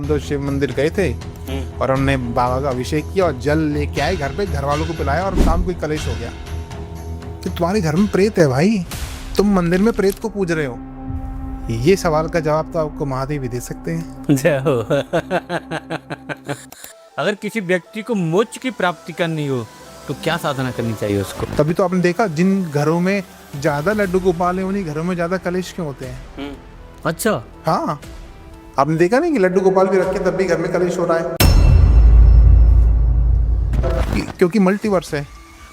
तो शिव मंदिर गए थे और हमने बाबा का अभिषेक किया और जल लेके आए घर पे, घर वालों को पिलाया और शाम को कलेश हो गया कि तुम्हारे घर में प्रेत है भाई, तुम मंदिर में प्रेत को पूज रहे हो। ये सवाल का जवाब तो आपको महादेव भी दे सकते हैं। जय हो। अगर किसी व्यक्ति को मोक्ष की प्राप्ति करनी हो तो क्या साधना करनी चाहिए उसको? तभी तो आपने देखा जिन घरों में ज्यादा लड्डू गोपाल है उन्हीं घरों में ज्यादा कलेश क्यों होते हैं। अच्छा, हाँ, आपने देखा नहीं कि लड्डू गोपाल भी रखे तब भी घर में कलेश हो रहा है? क्योंकि मल्टीवर्स है,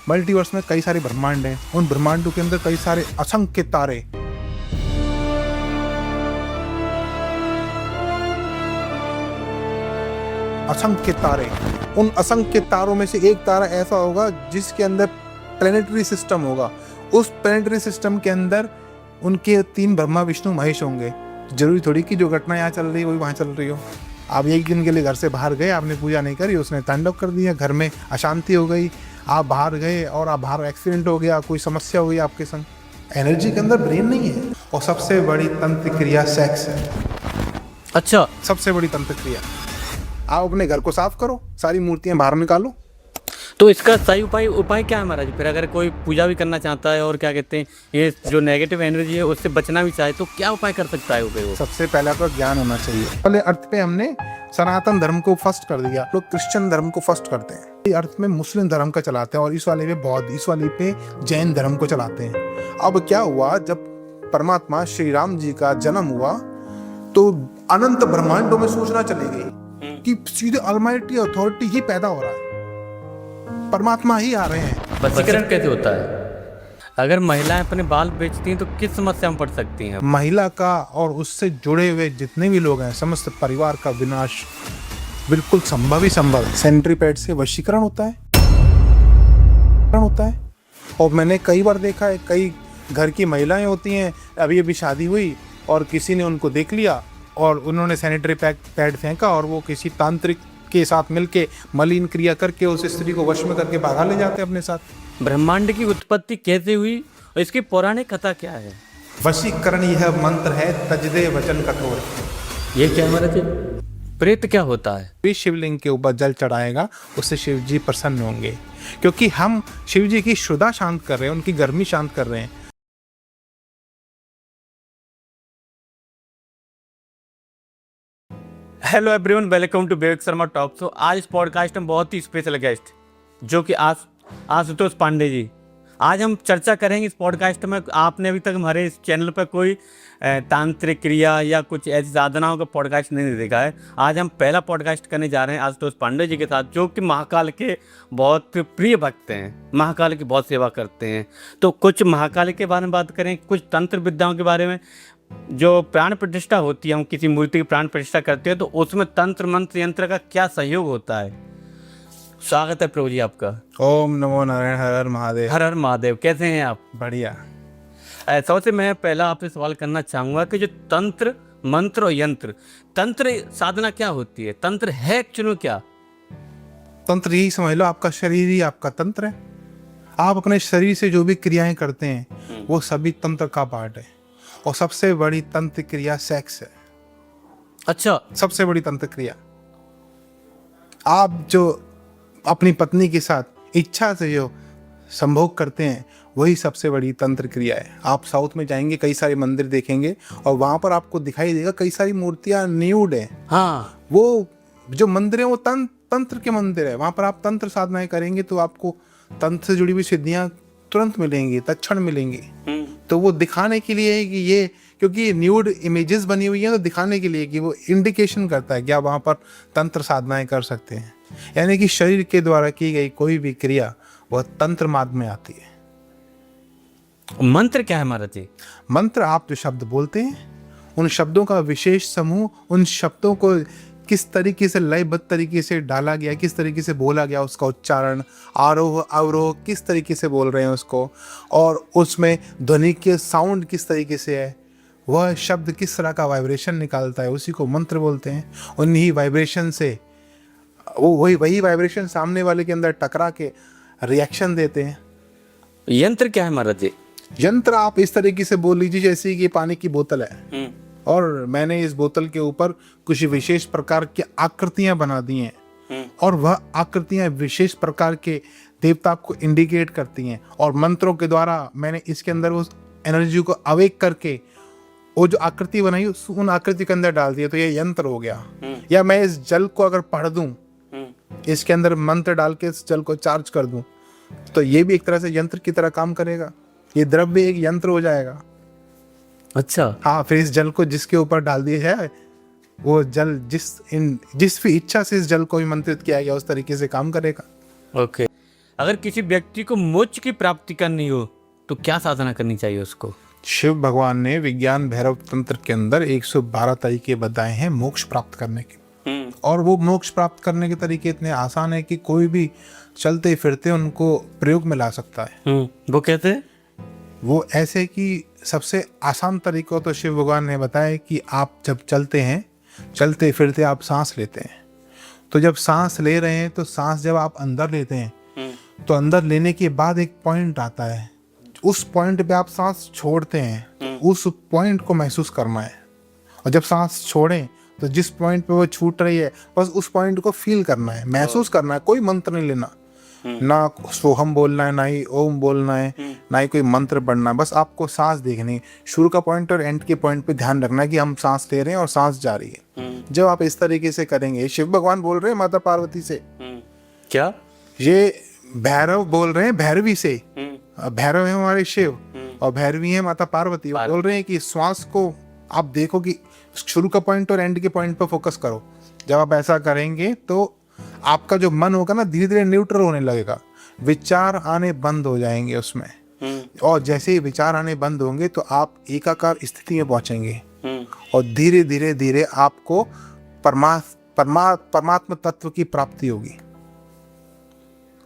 मल्टीवर्स में कई सारे ब्रह्मांड हैं, उन ब्रह्मांडों के अंदर कई सारे असंख्य तारे, असंख्य तारे। उन असंख्य तारों में से एक तारा ऐसा होगा जिसके अंदर प्लेनेटरी सिस्टम होगा। उस प्लेनेटरी सिस्टम के अंदर उनके 3 ब्रह्मा विष्णु महेश होंगे। जरूरी थोड़ी कि जो घटना यहाँ चल रही है वही वहाँ चल रही हो। आप एक दिन के लिए घर से बाहर गए, आपने पूजा नहीं करी, उसने तांडव कर दिया, घर में अशांति हो गई। आप बाहर गए और आप बाहर एक्सीडेंट हो गया, कोई समस्या हुई आपके संग। एनर्जी के अंदर ब्रेन नहीं है। और सबसे बड़ी तंत्र क्रिया सेक्स है। अच्छा, सबसे बड़ी तंत्र क्रिया। आप अपने घर को साफ करो, सारी मूर्तियां बाहर निकालो। तो इसका सही उपाय क्या है महाराज? फिर अगर कोई पूजा भी करना चाहता है और क्या कहते हैं ये जो नेगेटिव एनर्जी है उससे बचना भी चाहे तो क्या उपाय कर सकता है वो? सबसे पहला तो ज्ञान होना चाहिए। पहले अर्थ पे हमने सनातन धर्म को फर्स्ट कर दिया, लोग क्रिश्चियन धर्म को फर्स्ट करते हैं। अर्थ में मुस्लिम धर्म का चलाते हैं और इस वाले पे बौद्ध, इस वाले पे जैन धर्म को चलाते हैं। अब क्या हुआ, जब परमात्मा श्री राम जी का जन्म हुआ तो अनंत ब्रह्मांडों में सूचना चली गई कि सीधे अलमाइटी अथॉरिटी ही पैदा हो रहा है, परमात्मा ही आ रहे हैं। वशीकरण कैसे होता है? अगर महिलाएं अपने बाल बेचती हैं तो किस समस्या में पड़ सकती हैं? होता महिला का और उससे जुड़े हुए जितने भी लोग हैं समस्त परिवार का विनाश बिल्कुल संभव ही संभव है। सेंट्रीपेड से वशीकरण होता है और मैंने कई बार देखा है, कई घर की महिलाएं होती हैं, अभी शादी हुई और किसी ने उनको देख लिया और उन्होंने सैनिटरी पैड फेंका और वो किसी तांत्रिक के साथ मिलके मलिन क्रिया करके उस स्त्री को वश में करके भागा ले जाते हैं अपने साथ। ब्रह्मांड की उत्पत्ति कैसे हुई और इसकी पौराणिक कथा क्या है? वशीकरण यह मंत्र है, तजदे वचन कठोर। ये क्या है महाराज? प्रेत क्या होता है? भी शिवलिंग के ऊपर जल चढ़ाएगा उससे शिव जी प्रसन्न होंगे, क्योंकि हम शिव जी की शुदा शांत कर रहे हैं, उनकी गर्मी शांत कर रहे हैं। Hello everyone, welcome to Vivek Sharma talk show. आज इस पॉडकास्ट में बहुत ही स्पेशल गेस्ट जो कि आशुतोष पांडे जी। आज हम चर्चा करेंगे इस पॉडकास्ट में। आपने अभी तक हमारे इस चैनल पर कोई तांत्रिक क्रिया या कुछ ऐसी साधनाओं का पॉडकास्ट नहीं देखा है। आज हम पहला पॉडकास्ट करने जा रहे हैं आशुतोष पांडे जी के साथ, जो कि महाकाल के बहुत प्रिय भक्त हैं, महाकाल की बहुत सेवा करते हैं। तो कुछ महाकाल के बारे में बात करें, कुछ तंत्र विद्याओं के बारे में। जो प्राण प्रतिष्ठा होती है, हम किसी मूर्ति की प्राण प्रतिष्ठा करते हैं तो उसमें तंत्र मंत्र यंत्र का क्या सहयोग होता है। स्वागत है प्रभु जी आपका। ओम नमो नारायण, हर हर महादेव। हर हर महादेव। कैसे हैं आप? बढ़िया। सबसे मैं पहला आपसे सवाल करना चाहूँगा कि जो तंत्र मंत्र और यंत्र, तंत्र साधना क्या होती है? तंत्र है एक्चुअली क्या? तंत्र यही समझ लो, आपका शरीर ही आपका तंत्र है। आप अपने शरीर से जो भी क्रियाएं करते हैं वो सभी तंत्र का पार्ट है। और सबसे बड़ी तंत्र क्रिया सेक्स है। अच्छा, सबसे बड़ी तंत्र क्रिया। आप जो अपनी पत्नी के साथ इच्छा से जो संभोग करते हैं वही सबसे बड़ी तंत्र क्रिया है। आप साउथ में जाएंगे, कई सारे मंदिर देखेंगे और वहां पर आपको दिखाई देगा कई सारी मूर्तियां न्यूड है। हाँ, वो जो मंदिर है वो तंत्र के मंदिर है। वहां पर आप तंत्र साधनाएं करेंगे तो आपको तंत्र से जुड़ी हुई सिद्धियां तुरंत मिलेंगी, तत्क्षण मिलेंगी। तो वो दिखाने के लिए है कि ये, क्योंकि न्यूड इमेजेस बनी हुई हैं तो दिखाने के लिए कि वो इंडिकेशन करता है कि आप वहाँ पर तंत्र साधनाएं कर सकते हैं। यानी कि शरीर के द्वारा की गई कोई भी क्रिया वह तंत्र मार्ग में आती है। मंत्र क्या है महाराज जी? मंत्र आप जो शब्द बोलते हैं उन शब्दों का विशेष समूह, उन शब्दों को किस तरीके से लयबद्ध तरीके से डाला गया, किस तरीके से बोला गया, उसका उच्चारण, आरोह अवरोह किस तरीके से बोल रहे हैं उसको, और उसमें ध्वनि के साउंड किस तरीके से है, वह शब्द किस तरह का वाइब्रेशन निकालता है, उसी को मंत्र बोलते हैं। उन्हीं वाइब्रेशन से वो वही वाइब्रेशन सामने वाले के अंदर टकरा के रिएक्शन देते हैं। यंत्र क्या है महाराज जी? यंत्र आप इस तरीके से बोल लीजिए जैसे कि पानी की बोतल है, और मैंने इस बोतल के ऊपर कुछ विशेष प्रकार की आकृतियां बना दी हैं और वह आकृतियां विशेष प्रकार के देवता को इंडिकेट करती हैं और मंत्रों के द्वारा मैंने इसके अंदर उस एनर्जी को अवेक करके वो जो आकृति बनाई उन आकृति के अंदर डाल दिया, तो ये यंत्र हो गया। या मैं इस जल को अगर पढ़ दूं, इसके अंदर मंत्र डाल के इस जल को चार्ज कर दूं, तो ये भी एक तरह से यंत्र की तरह काम करेगा। ये द्रव्य एक यंत्र हो जाएगा। अच्छा, हाँ, फिर इस जल को जिसके ऊपर डाल दिया जाए, वो जल जिस भी इच्छा से इस जल को मंत्रित किया गया उस तरीके से काम करेगा। ओके। अगर किसी व्यक्ति को मोक्ष की प्राप्ति करनी हो तो क्या साधना करनी चाहिए उसको? शिव भगवान ने विज्ञान भैरव तंत्र के अंदर 112 तरीके बताए हैं मोक्ष प्राप्त करने के। और वो मोक्ष प्राप्त करने के तरीके इतने आसान है कि कोई भी चलते फिरते उनको प्रयोग में ला सकता है। वो कहते हैं? वो ऐसे कि सबसे आसान तरीकों तो शिव भगवान ने बताया कि आप जब चलते हैं, चलते फिरते आप सांस लेते हैं, तो जब सांस ले रहे हैं तो सांस जब आप अंदर लेते हैं तो अंदर लेने के बाद एक पॉइंट आता है, उस पॉइंट पे आप सांस छोड़ते हैं, उस पॉइंट को महसूस करना है। और जब सांस छोड़ें तो जिस पॉइंट पे वो छूट रही है बस उस पॉइंट को फील करना है, महसूस करना है। कोई मंत्र नहीं लेना, ना सोहम बोलना है, ना ही ओम बोलना है, ना ही कोई मंत्र पढ़ना है। बस आपको सांस देखनी है, शुरू का पॉइंट और एंड के पॉइंट पे ध्यान रखना है कि हम सांस ले रहे हैं और सांस जा रही है। जब आप इस तरीके से करेंगे, शिव भगवान बोल रहे हैं माता पार्वती से, क्या ये भैरव बोल रहे हैं भैरवी से। भैरव है हमारे शिव और भैरवी है माता पार्वती। वो बोल रहे हैं कि श्वास को आप देखो कि शुरू का पॉइंट और एंड के पॉइंट पर फोकस करो। जब आप ऐसा करेंगे तो आपका जो मन होगा ना धीरे धीरे न्यूट्रल होने लगेगा, विचार आने बंद हो जाएंगे उसमें। और जैसे ही विचार आने बंद होंगे तो आप एकाकार स्थिति में पहुंचेंगे और धीरे धीरे धीरे आपको परमात्मा तत्व की प्राप्ति होगी।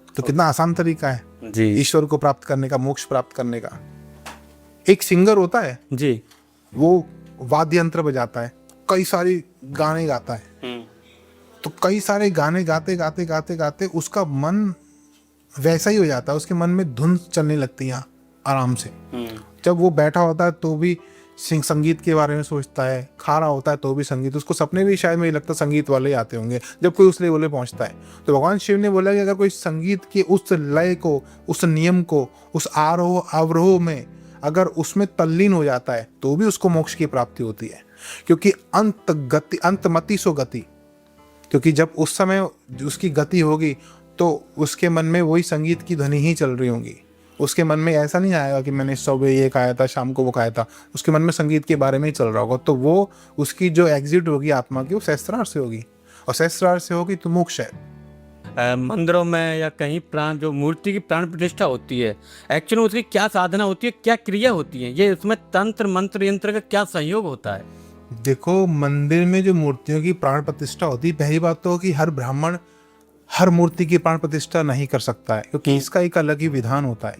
तो कितना आसान तरीका है जी ईश्वर को प्राप्त करने का, मोक्ष प्राप्त करने का। एक सिंगर होता है जी, वो वाद्य यंत्र बजाता है, कई सारे गाने गाता है, तो कई सारे गाने गाते गाते गाते गाते उसका मन वैसा ही हो जाता है, उसके मन में धुन चलने लगती है आराम से। जब वो बैठा होता है तो भी संगीत के बारे में सोचता है, खा रहा होता है तो भी संगीत, उसको सपने भी शायद मुझे लगता है संगीत वाले ही आते होंगे जब कोई उस लेवल पे पहुंचता है। तो भगवान शिव ने बोला कि अगर कोई संगीत के उस लय को, उस नियम को, उस आरोह अवरोह में अगर उसमें तल्लीन हो जाता है तो भी उसको मोक्ष की प्राप्ति होती है। क्योंकि अंतमति सो गति, क्योंकि जब उस समय उसकी गति होगी तो उसके मन में वही संगीत की ध्वनि ही चल रही होंगी। उसके मन में ऐसा नहीं आएगा कि मैंने सुबह ये खाया था, शाम को वो खाया था। उसके मन में संगीत के बारे में ही चल रहा होगा। तो वो उसकी जो एग्जिट होगी आत्मा की, वो सहस्त्रार से होगी, और सहस्त्रार से होगी तो मोक्ष है। मंदिरों में या कहीं प्राण जो मूर्ति की प्राण प्रतिष्ठा होती है, एक्चुअली उसकी क्या साधना होती है, क्या क्रिया होती है, ये उसमें तंत्र मंत्र यंत्र का क्या सहयोग होता है? देखो, मंदिर में जो मूर्तियों की प्राण प्रतिष्ठा होती है, पहली बात तो कि हर ब्राह्मण हर मूर्ति की प्राण प्रतिष्ठा नहीं कर सकता है, क्योंकि इसका एक अलग ही विधान होता है।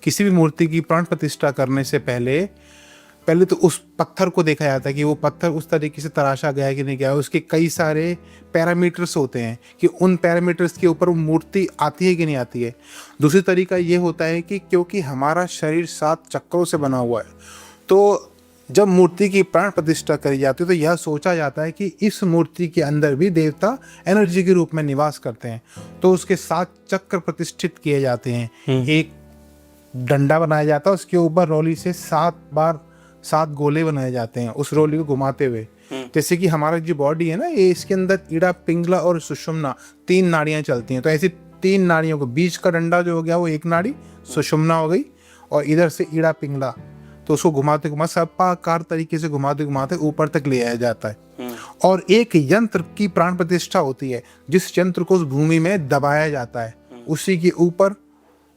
किसी भी मूर्ति की प्राण प्रतिष्ठा करने से पहले तो उस पत्थर को देखा जाता है कि वो पत्थर उस तरीके से तराशा गया है कि नहीं गया है। उसके कई सारे पैरामीटर्स होते हैं कि उन पैरामीटर्स के ऊपर वो मूर्ति आती है कि नहीं आती है। दूसरी तरीका ये होता है कि क्योंकि हमारा शरीर 7 चक्रों से बना हुआ है, तो जब मूर्ति की प्राण प्रतिष्ठा करी जाती है तो यह सोचा जाता है कि इस मूर्ति के अंदर भी देवता एनर्जी के रूप में निवास करते हैं। तो उसके 7 चक्र प्रतिष्ठित किए जाते हैं। एक डंडा बनाया जाता है, उसके ऊपर रोली से 7 गोले बनाए जाते हैं, उस रोली को घुमाते हुए। जैसे कि हमारा जो बॉडी है ना, ये इसके अंदर ईड़ा, पिंगला और सुषुम्ना 3 नाड़ियां चलती हैं। तो ऐसी 3 नाड़ियों को, बीच का डंडा जो हो गया वो एक नाड़ी सुषुम्ना हो गई, और इधर से ईड़ा पिंगला, तो उसको घुमाते घुमाते सर्पाकार तरीके से घुमाते घुमाते ऊपर तक ले आया जाता है। और एक यंत्र की प्राण प्रतिष्ठा होती है, जिस यंत्र को उस भूमि में दबाया जाता है। उसी के ऊपर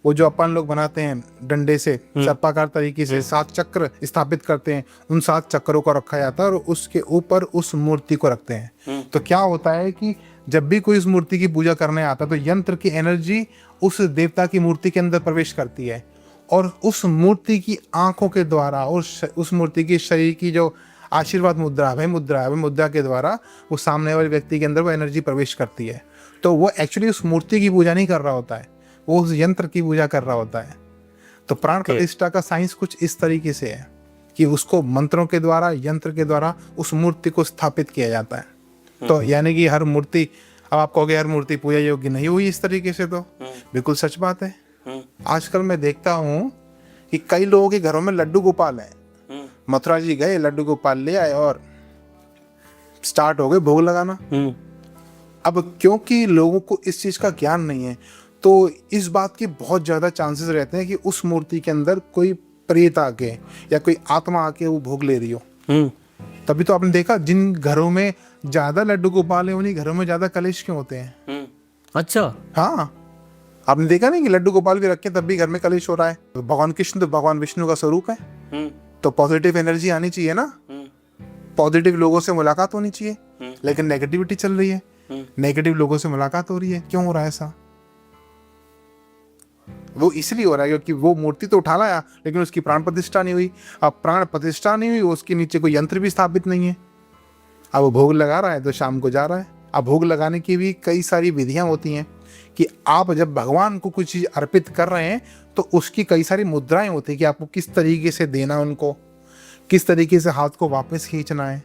वो जो अपन लोग बनाते हैं डंडे से सर्पाकार तरीके से 7 चक्र स्थापित करते हैं, उन 7 चक्रों को रखा जाता है और उसके ऊपर उस मूर्ति को रखते हैं। तो क्या होता है कि जब भी कोई उस मूर्ति की पूजा करने आता है तो यंत्र की एनर्जी उस देवता की मूर्ति के अंदर प्रवेश करती है, और उस मूर्ति की आंखों के द्वारा और उस मूर्ति की शरीर की जो आशीर्वाद मुद्रा है, मुद्रा के द्वारा वो सामने वाले व्यक्ति के अंदर वो एनर्जी प्रवेश करती है। तो वो एक्चुअली उस मूर्ति की पूजा नहीं कर रहा होता है, वो उस यंत्र की पूजा कर रहा होता है। तो प्राण प्रतिष्ठा का साइंस कुछ इस तरीके से है कि उसको मंत्रों के द्वारा, यंत्र के द्वारा उस मूर्ति को स्थापित किया जाता है। तो यानी कि हर मूर्ति, अब आप कहोगे हर मूर्ति पूजा योग्य नहीं हुई इस तरीके से, तो बिल्कुल सच बात है। आजकल मैं देखता हूँ कि कई लोगों के घरों में लड्डू गोपाल है। मथुरा जी गए, लड्डू गोपाल ले आए और स्टार्ट हो गए भोग लगाना। अब क्योंकि लोगों को इस चीज का ज्ञान नहीं है, तो इस बात के बहुत ज्यादा चांसेस रहते हैं कि उस मूर्ति के अंदर कोई प्रेत आके या कोई आत्मा आके वो भोग ले रही हो। तभी तो आपने देखा जिन घरों में ज्यादा लड्डू गोपाल है उन्हीं घरों में ज्यादा कलेश क्यों होते हैं। अच्छा। हाँ, आपने देखा नहीं कि लड्डू गोपाल भी रखे तब भी घर में कलेश हो रहा है। तो भगवान कृष्ण तो भगवान विष्णु का स्वरूप है, तो पॉजिटिव एनर्जी आनी चाहिए ना, पॉजिटिव लोगों से मुलाकात होनी चाहिए। लेकिन नेगेटिविटी चल रही है, नेगेटिव लोगों से मुलाकात हो रही है। क्यों हो रहा है ऐसा? वो इसलिए हो रहा है क्योंकि वो मूर्ति तो उठा लाया लेकिन उसकी प्राण प्रतिष्ठा नहीं हुई। अब प्राण प्रतिष्ठा नहीं हुई, उसके नीचे कोई यंत्र भी स्थापित नहीं है। अब वो भोग लगा रहा है तो शाम को जा रहा है। अब भोग लगाने की भी कई सारी विधियां होती हैं कि आप जब भगवान को कुछ चीज अर्पित कर रहे हैं तो उसकी कई सारी मुद्राएं होती है कि आपको किस तरीके से देना, उनको किस तरीके से हाथ को वापस खींचना है।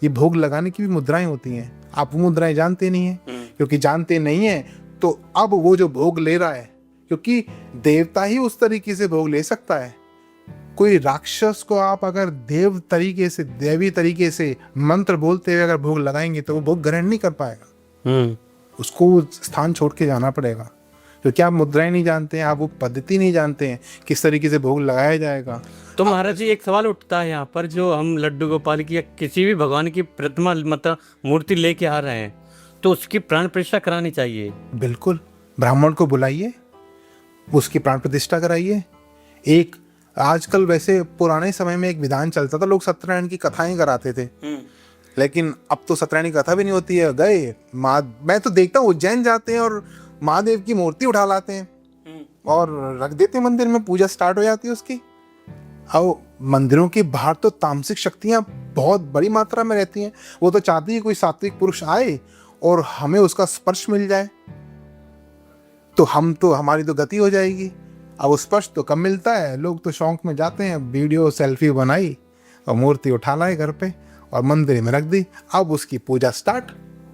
ये भोग लगाने की भी मुद्राएं होती हैं। आप वो मुद्राएं जानते नहीं हैं, क्योंकि जानते नहीं हैं तो अब वो जो भोग ले रहा है, क्योंकि देवता ही उस तरीके से भोग ले सकता है। कोई राक्षस को आप अगर देव तरीके से, देवी तरीके से मंत्र बोलते हुए अगर भोग लगाएंगे तो वो भोग ग्रहण नहीं कर पाएगा। उसको स्थान छोड़ के जाना पड़ेगा, क्योंकि आप मुद्राएं नहीं जानते हैं, आप वो पद्धति नहीं जानते हैं किस तरीके से भोग लगाया जाएगा। तो महाराज जी एक सवाल उठता है यहाँ पर, जो हम लड्डू गोपाल की या किसी भी भगवान की प्रतिमा मतलब मूर्ति लेके आ रहे हैं तो उसकी प्राण प्रतिष्ठा करानी चाहिए। बिल्कुल, ब्राह्मण को बुलाइए, उसकी प्राण प्रतिष्ठा कराइए। एक आजकल वैसे पुराने समय में एक विधान चलता था, लोग सत्यनारायण की कथाएं कराते थे, लेकिन अब तो सत्यनारायण की कथा भी नहीं होती है। गए मैं तो देखता हूँ उज्जैन जाते हैं और महादेव की मूर्ति उठा लाते हैं और रख देते हैं मंदिर में, पूजा स्टार्ट हो जाती है उसकी। अब मंदिरों के बाहर तो तामसिक शक्तियां बहुत बड़ी मात्रा में रहती हैं। वो तो चाहती है कोई सात्विक पुरुष आए और हमें उसका स्पर्श मिल जाए, तो हमारी तो गति हो जाएगी। अब स्पर्श तो कम मिलता है, लोग तो शौक में जाते हैं, वीडियो सेल्फी बनाई और मूर्ति उठा लाए घर पे और मंदिर में रख दी। अब उसकी पूजा स्टार्ट।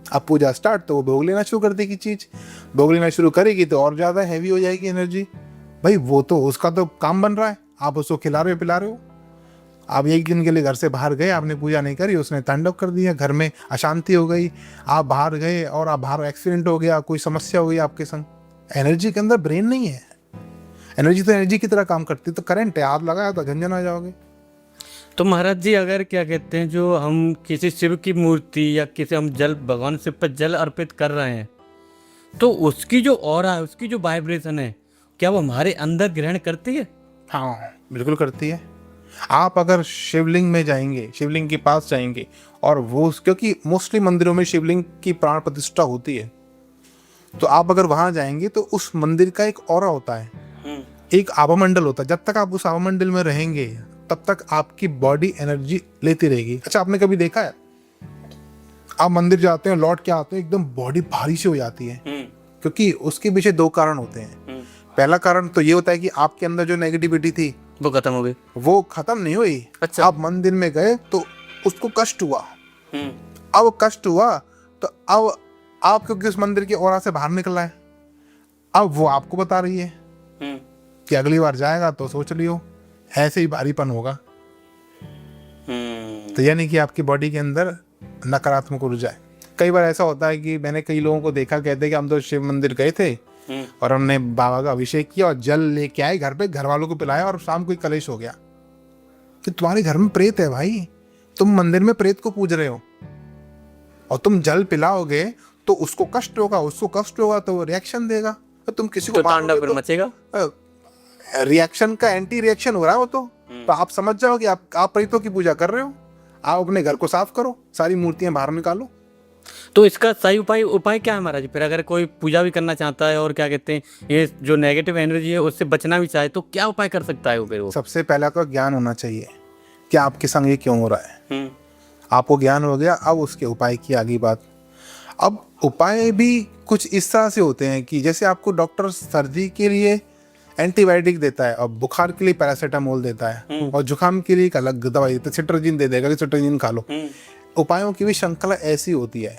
अब पूजा स्टार्ट तो वो भोग लेना शुरू कर देगी। चीज भोग लेना शुरू करेगी तो और ज्यादा हैवी हो जाएगी एनर्जी। भाई वो तो उसका तो काम बन रहा है, आप उसको खिला रहे हो पिला रहे हो। आप एक दिन के लिए घर से बाहर गए, आपने पूजा नहीं करी, उसने तांडव कर दिया, घर में अशांति हो गई। आप बाहर गए और आप बाहर एक्सीडेंट हो गया, कोई समस्या हो गई आपके संग। एनर्जी के अंदर ब्रेन नहीं है। एनर्जी तो एनर्जी की तरह काम करती है, तो करंट है, हाथ लगाया तो झंझन आ जाओगे। तो महाराज जी अगर क्या कहते हैं, जो हम किसी शिव की मूर्ति या किसी हम जल भगवान शिव पर जल अर्पित कर रहे हैं तो उसकी जो ऑरा है, उसकी जो वाइब्रेशन है, क्या वो हमारे अंदर ग्रहण करती है? हाँ, बिल्कुल करती है। आप अगर शिवलिंग में जाएंगे, शिवलिंग के पास जाएंगे और वो, क्योंकि मोस्टली मंदिरों में शिवलिंग की प्राण प्रतिष्ठा होती है, तो आप अगर वहां जाएंगे तो उस मंदिर का एक ऑरा होता है, एक आभामंडल होता है। जब तक आप उस आभामंडल में रहेंगे तब तक आपकी बॉडी एनर्जी लेती रहेगी। अच्छा, आपने कभी देखा है, आप मंदिर जाते हैं, लौट के आते हैं, एकदम बॉडी भारी सी हो जाती है, क्योंकि उसके पीछे दो कारण होते हैं। पहला कारण तो ये होता है कि आपके अंदर जो नेगेटिविटी थी वो खत्म हो गई। वो खत्म नहीं हुई। अच्छा। आप मंदिर में गए तो उसको कष्ट हुआ। अब कष्ट हुआ तो अब आप, क्योंकि उस मंदिर की औरा से बाहर निकला है, अब वो आपको बता रही है कि अगली बार जाएगा तो सोच लियो ऐसे ही भारीपन होगा। तो यानी कि आपकी बॉडी के अंदर नकारात्मक ऊर्जा है। कई बार ऐसा होता है कि मैंने कई लोगों को देखा, कहते हैं कि हम तो शिव मंदिर गए थे और हमने बाबा का अभिषेक किया और जल लेके आए घर पे, घर वालों को पिलाया और शाम को ही कलेश हो गया। कि तुम्हारे घर में प्रेत है भाई, तुम मंदिर में प्रेत को पूज रहे हो और तुम जल पिलाओगे तो उसको कष्ट होगा, उसको कष्ट होगा तो वो रिएक्शन देगा। तो तुम किसी को तांडव मचेगा, रिएक्शन का एंटी रिएक्शन हो रहा है वो तो आप समझ जाओ कि आप प्रेतों की पूजा कर रहे हो। आप अपने घर को साफ करो, सारी मूर्तियां बाहर निकालो। तो इसका सही उपाय क्या है महाराज जी? फिर अगर कोई पूजा भी करना चाहता है और क्या कहते हैं, ये जो नेगेटिव एनर्जी है उससे बचना भी चाहे तो क्या उपाय कर सकता है वो? फिर वो सबसे पहला का ज्ञान होना चाहिए कि आपके संग ये क्यों हो रहा है। आपको ज्ञान हो गया, अब उसके उपाय की आगे बात। अब उपाय भी कुछ इस तरह से होते हैं कि जैसे आपको डॉक्टर सर्दी के लिए एंटीबायोटिक देता है और बुखार के लिए पैरासीटामोल देता है और जुकाम के लिए एक अलग दवाई देता है, सिट्राजिन दे देगा कि सिट्राजिन खा लो। उपायों की भी श्रृंखला ऐसी होती है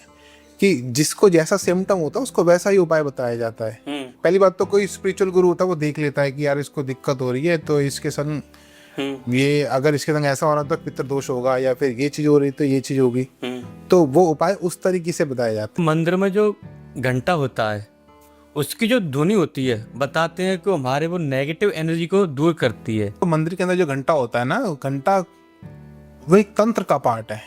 कि जिसको जैसा सिम्टम होता है उसको वैसा ही उपाय बताया जाता है। पहली बात तो कोई स्पिरिचुअल गुरु होता है, वो देख लेता है कि यार इसको दिक्कत हो रही है तो इसके संग ये, अगर इसके संग ऐसा हो रहा तो पितृ दोष होगा, या फिर ये चीज हो रही तो ये चीज होगी, तो वो उपाय उस तरीके से बताया जाता है। मंदिर में जो घंटा होता है उसकी जो ध्वनि होती है, बताते हैं कि हमारे वो नेगेटिव एनर्जी को दूर करती है। तो मंदिर के अंदर जो घंटा होता है ना, घंटा वो एक तंत्र का पार्ट है।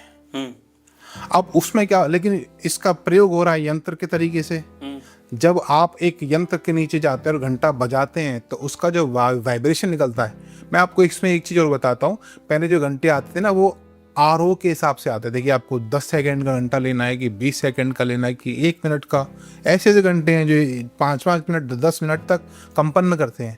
अब उसमें क्या, लेकिन इसका प्रयोग हो रहा है यंत्र के तरीके से। जब आप एक यंत्र के नीचे जाते हैं और घंटा बजाते हैं तो उसका जो वाइब्रेशन निकलता है, मैं आपको इसमें एक चीज़ और बताता हूँ। पहले जो घंटे आते थे ना वो आरओ के हिसाब से आते थे कि आपको 10 सेकंड का घंटा लेना है कि 20 सेकंड का लेना है कि 1 मिनट का। ऐसे ऐसे घंटे हैं जो 5-5 मिनट 10 मिनट तक कंपन करते हैं।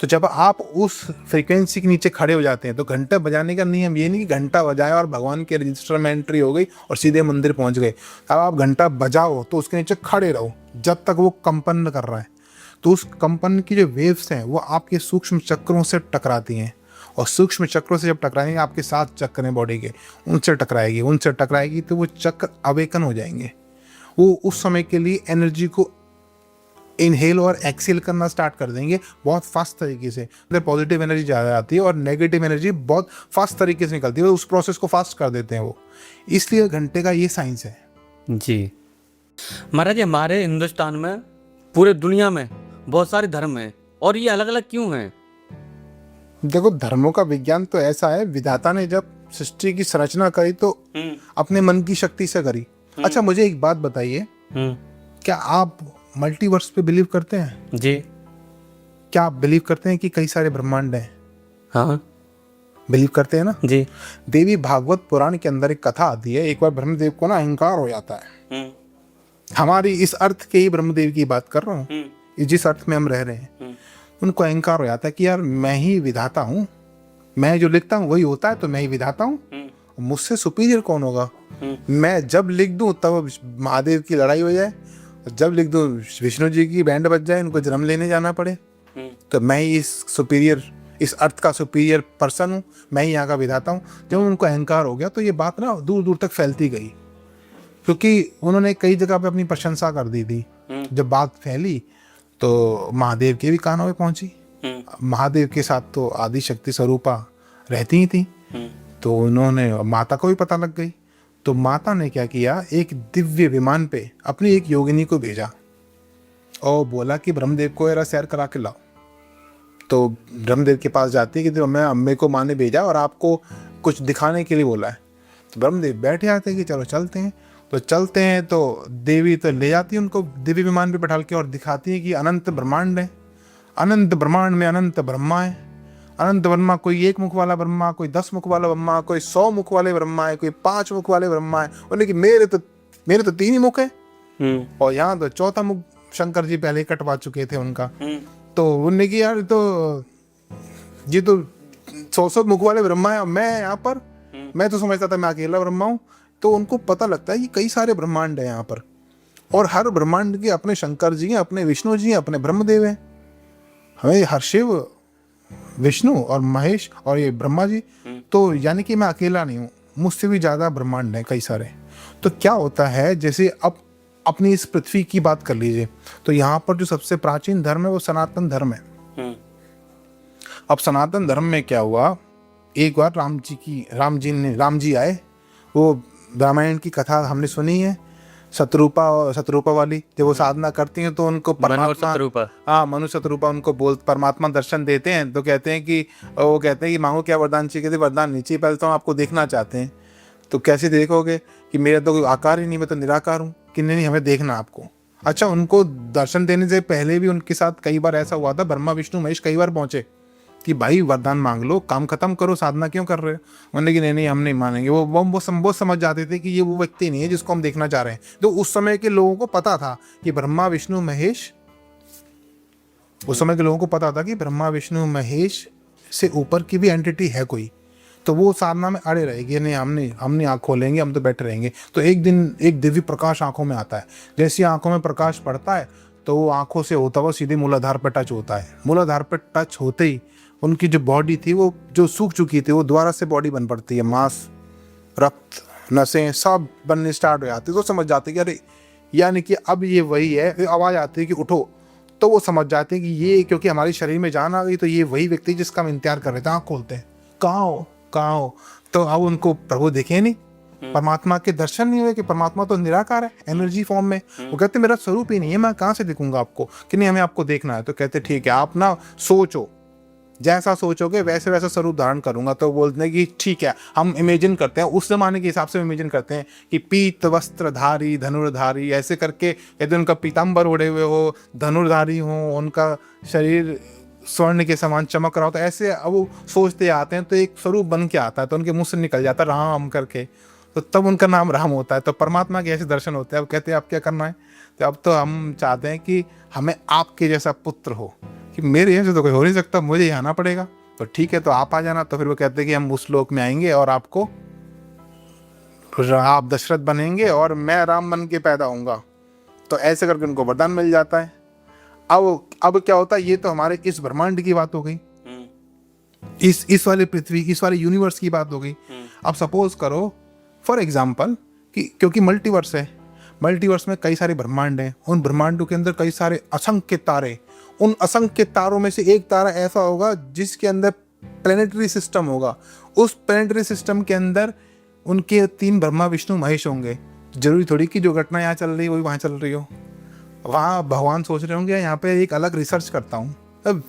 तो जब आप उस फ्रीक्वेंसी के नीचे खड़े हो जाते हैं तो घंटा बजाने का नियम ये नहीं कि घंटा बजाया और भगवान के रजिस्टर में एंट्री हो गई और सीधे मंदिर पहुंच गए। अब आप घंटा बजाओ तो उसके नीचे खड़े रहो जब तक वो कंपन कर रहा है। तो उस कंपन की जो वेव्स हैं वो आपके सूक्ष्म चक्रों से टकराती हैं, और सूक्ष्म चक्रों से जब टकराएंगे, आपके 7 चक्र हैं बॉडी के, उनसे टकराएगी तो वो चक्र अवेकन हो जाएंगे। वो उस समय के लिए एनर्जी को इनहेल और एक्सेल करना स्टार्ट कर देंगे बहुत फास्ट तरीके से। पॉजिटिव एनर्जी ज़्यादा आती है और नेगेटिव एनर्जी बहुत फास्ट तरीके से निकलती है, उस प्रोसेस को फास्ट कर देते हैं वो। इसलिए घंटे का ये साइंस है जी। महाराज, हमारे हिंदुस्तान में, पूरे दुनिया में बहुत सारे धर्म हैं, और ये अलग अलग क्यों हैं? देखो, धर्मों का विज्ञान तो ऐसा है, विधाता ने जब सृष्टि की संरचना करी तो अपने मन की शक्ति से करी। अच्छा, मुझे एक बात बताइए, क्या आप मल्टीवर्स पे बिलीव करते हैं? जी। क्या आप बिलीव करते हैं कि कई सारे ब्रह्मांड हैं? हाँ, बिलीव करते हैं ना जी। देवी भागवत पुराण के अंदर एक कथा आती है, एक बार ब्रह्मदेव को ना अहंकार हो जाता है। हमारी इस अर्थ के ही ब्रह्मदेव की बात कर रहा हूँ, जिस अर्थ में हम रह रहे हैं, उनको अहंकार हो जाता है कि यार मैं ही विधाता हूँ, मैं जो लिखता हूँ वही होता है, तो मैं ही विधाता हूँ, मुझसे सुपीरियर कौन होगा? मैं जब लिख दूं तब महादेव की लड़ाई हो जाए, जब लिख दूं विष्णु जी की बैंड बज जाए, उनको जन्म लेने जाना पड़े, तो मैं ही इस अर्थ का सुपीरियर पर्सन हूँ, मैं ही यहाँ का विधाता हूँ। जब उनको अहंकार हो गया तो ये बात ना दूर दूर तक फैलती गई, क्योंकि उन्होंने कई जगह पे अपनी प्रशंसा कर दी थी। जब बात फैली तो महादेव के भी कानों में पहुंची। महादेव के साथ तो आदि शक्ति स्वरूपा रहती ही थी, तो उन्होंने, माता को भी पता लग गई। तो माता ने क्या किया, एक दिव्य विमान पे अपनी एक योगिनी को भेजा और बोला कि ब्रह्मदेव को जरा सैर करा के लाओ। तो ब्रह्मदेव के पास जाती है कि मैं, अम्मे को माँ ने भेजा और आपको कुछ दिखाने के लिए बोला है। तो ब्रह्मदेव बैठे आते हैं कि चलो चलते हैं। तो चलते हैं तो देवी तो ले जाती है उनको दिव्य विमान पे बैठा के और दिखाती है कि अनंत ब्रह्मांड है, अनंत ब्रह्मांड में अनंत ब्रह्मा है। अनंत ब्रह्मा, कोई 1 मुख वाला ब्रह्मा, कोई 10 मुख वाला ब्रह्मा, कोई 100 मुख वाले ब्रह्मा है, कोई 5 मुख वाले ब्रह्मा है। उन्होंने कि मेरे तो 3 ही मुख है, और यहाँ तो 4था मुख शंकर जी पहले कटवा चुके थे उनका। तो उन्होंने कि यार ये तो 100 मुख वाले ब्रह्मा है, मैं यहाँ पर, मैं तो समझता था मैं अकेला ब्रह्मा हूँ। तो उनको पता लगता है कि कई सारे ब्रह्मांड है यहाँ पर, और हर ब्रह्मांड के अपने शंकर जी हैं, अपने विष्णु जी हैं, अपने ब्रह्मदेव हैं। हमें हर शिव, विष्णु और महेश और ये ब्रह्मा जी, तो यानी कि मैं अकेला नहीं हूँ, मुझसे भी ज़्यादा ब्रह्मांड हैं कई सारे। तो क्या होता है, जैसे अब अपनी इस पृथ्वी की बात कर लीजिए, तो यहाँ पर जो सबसे प्राचीन धर्म है वो सनातन धर्म है। अब सनातन धर्म में क्या हुआ, एक बार राम जी आए, वो रामायण की कथा हमने सुनी है, शत्रुपा वाली, जब वो साधना करती हैं तो उनको परमात्मा, मनु शत्रुपा उनको परमात्मा दर्शन देते हैं। तो कहते हैं कि, वो कहते हैं कि मांगो क्या वरदान चाहिए, कहते वरदान नहीं चाहिए, पहले तो हम आपको देखना चाहते हैं। तो कैसे देखोगे कि मेरा तो कोई आकार ही नहीं, मैं तो निराकार हूँ। कि नहीं, हमें देखना आपको। अच्छा, उनको दर्शन देने से पहले भी उनके साथ कई बार ऐसा हुआ था, ब्रह्मा विष्णु महेश कई बार पहुंचे कि भाई वरदान मांग लो, काम खत्म करो, साधना क्यों कर रहे हो? उन्होंने कि नहीं हम नहीं मानेंगे। वो समझ जाते थे कि ये वो व्यक्ति नहीं है जिसको हम देखना चाह रहे हैं। तो उस समय के लोगों को पता था कि ब्रह्मा विष्णु महेश, उस समय के लोगों को पता था कि ब्रह्मा विष्णु महेश से ऊपर की भी एंटिटी है कोई। तो वो साधना में अड़े रहेगी, नहीं हमने आँख खोलेंगे, हम तो बैठे रहेंगे। तो एक दिन एक दिव्य प्रकाश आंखों में आता है। जैसे आंखों में प्रकाश पड़ता है तो वो आंखों से होता हुआ सीधे मूलाधार पर टच होता है। मूलाधार पर टच होते ही उनकी जो बॉडी थी वो जो सूख चुकी थी वो दोबारा से बॉडी बन पड़ती है, मांस, रक्त, नसें सब बनने स्टार्ट हो जाती है। तो समझ जाते कि अरे यानी कि अब ये वही है। फिर आवाज़ आती है कि उठो, तो वो समझ जाते हैं कि ये क्योंकि हमारे शरीर में जान आ गई तो ये वही व्यक्ति जिसका हम इंतजार कर रहे थे। आँख खोलते हैं, कहाँ हो कहाँ हो, तो अब उनको प्रभु देखे नहीं, परमात्मा के दर्शन नहीं हुए कि परमात्मा तो निराकार है एनर्जी फॉर्म में। वो कहते मेरा स्वरूप ही नहीं है, मैं कहाँ से दिखूंगा आपको, कि नहीं हमें आपको देखना है। तो कहते ठीक है आप ना सोचो, जैसा सोचोगे वैसे वैसा स्वरूप धारण करूंगा। तो बोलते हैं कि ठीक है, हम इमेजिन करते हैं उस जमाने के हिसाब से इमेजिन करते हैं कि पीत वस्त्रधारी धनुर्धारी ऐसे करके, यदि उनका पीताम्बर ओढ़े हुए हो, धनुर्धारी हो, उनका शरीर स्वर्ण के समान चमक रहा हो, तो ऐसे अब वो सोचते आते हैं तो एक स्वरूप बन के आता है। तो उनके मुंह से निकल जाता है राम करके, तो तब उनका नाम राम होता है। तो परमात्मा के ऐसे दर्शन होते हैं। अब कहते हैं अब क्या करना है, तो अब तो हम चाहते हैं कि हमें आपके जैसा पुत्र हो, कि मेरे यहाँ से तो कोई हो नहीं सकता, मुझे यहाँ आना पड़ेगा। तो ठीक है, तो आप आ जाना। तो फिर वो कहते हैं कि हम उस लोक में आएंगे और आपको, आप दशरथ बनेंगे और मैं राम बन के पैदा होऊंगा। तो ऐसे करके उनको वरदान मिल जाता है। अब क्या होता है, ये तो हमारे इस ब्रह्मांड की बात हो गई, इस वाले पृथ्वी, इस वाले यूनिवर्स की बात हो गई। अब सपोज करो फॉर एग्जाम्पल कि क्योंकि मल्टीवर्स है, मल्टीवर्स में कई सारे ब्रह्मांड हैं, उन ब्रह्मांडों के अंदर कई सारे असंख्य तारे, उन असंख्य तारों में से एक तारा ऐसा होगा जिसके अंदर प्लेनेटरी सिस्टम होगा। उस प्लेनेटरी सिस्टम के अंदर उनके 3 ब्रह्मा विष्णु महेश होंगे। जरूरी थोड़ी कि जो घटना यहाँ चल रही है वही वहाँ चल रही हो। वहाँ भगवान सोच रहे होंगे यहाँ पे एक अलग रिसर्च करता हूँ। अब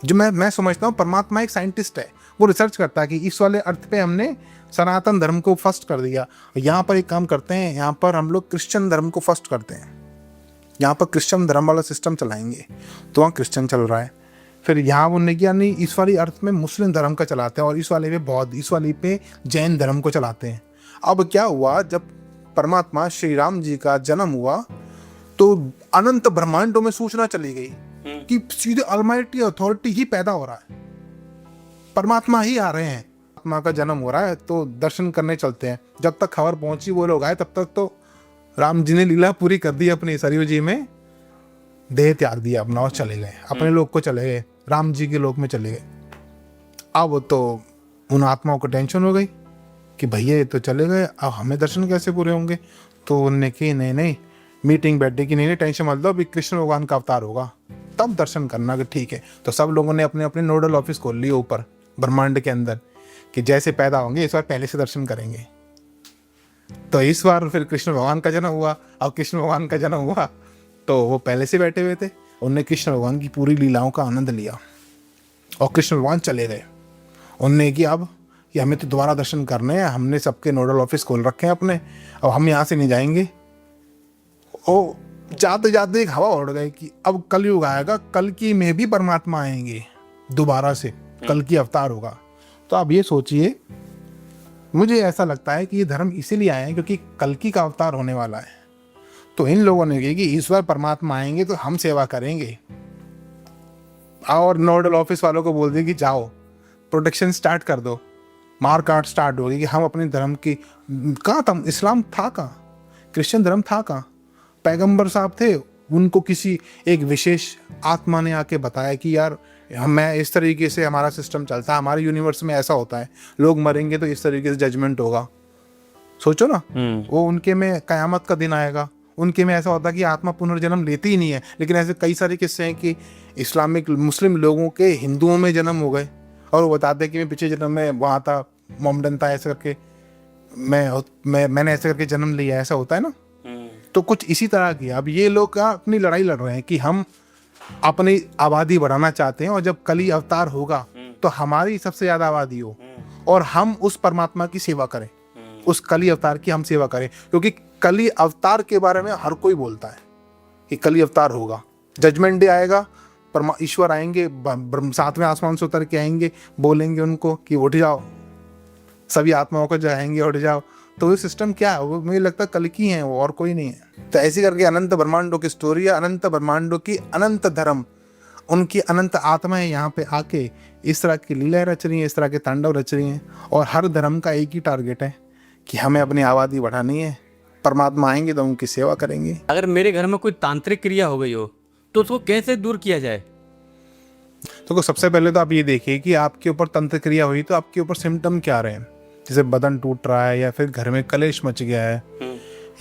जो मैं समझता हूँ परमात्मा एक साइंटिस्ट है, वो रिसर्च करता है कि इस वाले अर्थ पे हमने सनातन धर्म को फर्स्ट कर दिया, यहाँ पर एक काम करते हैं, यहाँ पर हम लोग क्रिश्चियन धर्म को फर्स्ट करते हैं, यहाँ पर क्रिश्चियन धर्म वाला सिस्टम चलाएंगे। तो वहाँ क्रिश्चियन चल रहा है। फिर यहाँ उन्होंने किया नहीं, इस वाली अर्थ में मुस्लिम धर्म का चलाते हैं, और इस वाले पे बौद्ध, इस वाली पे जैन धर्म को चलाते हैं। अब क्या हुआ, जब परमात्मा श्री राम जी का जन्म हुआ तो अनंत ब्रह्मांडों में सूचना चली गई कि सीधे अलमाइटी अथॉरिटी ही पैदा हो रहा है, परमात्मा ही आ रहे हैं, परमात्मा का जन्म हो रहा है, तो दर्शन करने चलते हैं। जब तक खबर पहुंची वो लोग आए, तब तक तो राम जी ने लीला पूरी कर दी अपनी, सरयू जी में देह त्याग दिया अपना और चले गए अपने लोक को, चले गए राम जी के लोक में चले गए। अब तो उन आत्माओं को टेंशन हो गई कि भैया ये तो चले गए, अब हमें दर्शन कैसे पूरे होंगे। तो उनने की नहीं मीटिंग बैठे कि नहीं टेंशन मत लो, अभी कृष्ण भगवान का अवतार होगा तब दर्शन करना, कि ठीक है। तो सब लोगों ने अपने अपने नोडल ऑफिस खोल लिए ऊपर ब्रह्मांड के अंदर कि जैसे पैदा होंगे इस बार पहले से दर्शन करेंगे। तो इस बार फिर कृष्ण भगवान का जन्म हुआ। अब कृष्ण भगवान का जन्म हुआ तो वो पहले से बैठे हुए थे, उनने कृष्ण भगवान की पूरी लीलाओं का आनंद लिया और कृष्ण भगवान चले गए। उनने कि अब कि हमें तो दोबारा दर्शन करने हैं, हमने सबके नोडल ऑफिस खोल रखे हैं अपने, अब हम यहाँ से नहीं जाएंगे। ओ जाते जाते एक हवा उड़ गई कि अब कलयुग आएगा, कल्कि में भी परमात्मा आएंगे दोबारा से, कल्कि अवतार होगा। तो आप ये सोचिए, मुझे ऐसा लगता है कि ये धर्म इसीलिए आए हैं क्योंकि कल्कि का अवतार होने वाला है। तो इन लोगों ने कहा कि इस बार परमात्मा आएंगे तो हम सेवा करेंगे, और नोडल ऑफिस वालों को बोल दिया कि जाओ प्रोटेक्शन स्टार्ट कर दो, मार काट स्टार्ट होगी कि हम अपने धर्म की, कहाँ था इस्लाम, था कहाँ क्रिश्चियन धर्म, था कहाँ पैगंबर साहब थे, उनको किसी एक विशेष आत्मा ने आके बताया कि यार मैं इस तरीके से हमारा सिस्टम चलता है, हमारे यूनिवर्स में ऐसा होता है, लोग मरेंगे तो इस तरीके से जजमेंट होगा। सोचो ना, वो उनके में कयामत का दिन आएगा, उनके में ऐसा होता है कि आत्मा पुनर्जन्म लेती ही नहीं है। लेकिन ऐसे कई सारे किस्से हैं कि इस्लामिक मुस्लिम लोगों के हिंदुओं में जन्म हो गए और वो बताते हैं कि मैं पिछले जन्म में वहाँ था, मोमडन था, ऐसे करके मैंने ऐसे करके जन्म लिया, ऐसा होता है ना। तो कुछ इसी तरह की अब ये लोग अपनी लड़ाई लड़ रहे हैं कि हम अपनी आबादी बढ़ाना चाहते हैं और जब कली अवतार होगा तो हमारी सबसे ज्यादा आबादी हो और हम उस परमात्मा की सेवा करें, उस कली अवतार की हम सेवा करें। क्योंकि कली अवतार के बारे में हर कोई बोलता है कि कली अवतार होगा, जजमेंट डे आएगा, ईश्वर आएंगे, 7वें आसमान से उतर के आएंगे, बोलेंगे उनको कि उठ जाओ, सभी आत्माओं को जाएंगे उठ जाओ। तो वो सिस्टम क्या है, वो मुझे लगता है कल की है, वो और कोई नहीं है। तो ऐसे करके अनंत ब्रह्मांडों की स्टोरी है, अनंत ब्रह्मांडों की अनंत धर्म, उनकी अनंत आत्माएं यहाँ पे आके इस तरह की लीलाएं रच रही हैं, इस तरह के तांडव रच रही हैं। और हर धर्म का एक ही टारगेट है कि हमें अपनी आबादी बढ़ानी है, परमात्मा आएंगे तो उनकी सेवा करेंगे। अगर मेरे घर में कोई तांत्रिक क्रिया हो गई हो तो उसको कैसे दूर किया जाए? तो सबसे पहले तो आप ये देखिए कि आपके ऊपर तंत्र क्रिया हुई तो आपके ऊपर सिम्टम क्या आ रहे हैं। जैसे बदन टूट रहा है, या फिर घर में कलेश मच गया है,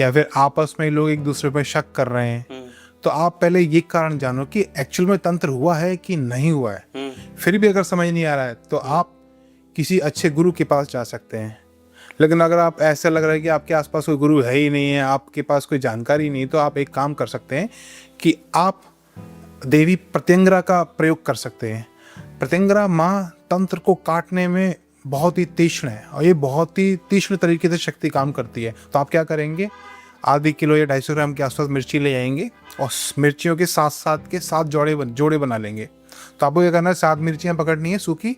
या फिर आपस में लोग एक दूसरे पर शक कर रहे हैं, तो आप पहले ये कारण जानो कि एक्चुअल में तंत्र हुआ है कि नहीं हुआ है। फिर भी अगर समझ नहीं आ रहा है तो आप किसी अच्छे गुरु के पास जा सकते हैं। लेकिन अगर आप ऐसा लग रहा है कि आपके आसपास कोई गुरु है ही नहीं है, आपके पास कोई जानकारी नहीं, तो आप एक काम कर सकते हैं कि आप देवी प्रत्यंगरा का प्रयोग कर सकते हैं। प्रत्यंगरा माँ तंत्र को काटने में बहुत ही तीक्ष्ण है और ये बहुत ही तीक्ष्ण तरीके से शक्ति काम करती है। तो आप क्या करेंगे, आधी किलो या 250 ग्राम के आसपास मिर्ची ले आएंगे और मिर्चियों के सात जोड़े बना लेंगे। तो आपको क्या करना है, 7 मिर्चियाँ पकड़नी है, सूखी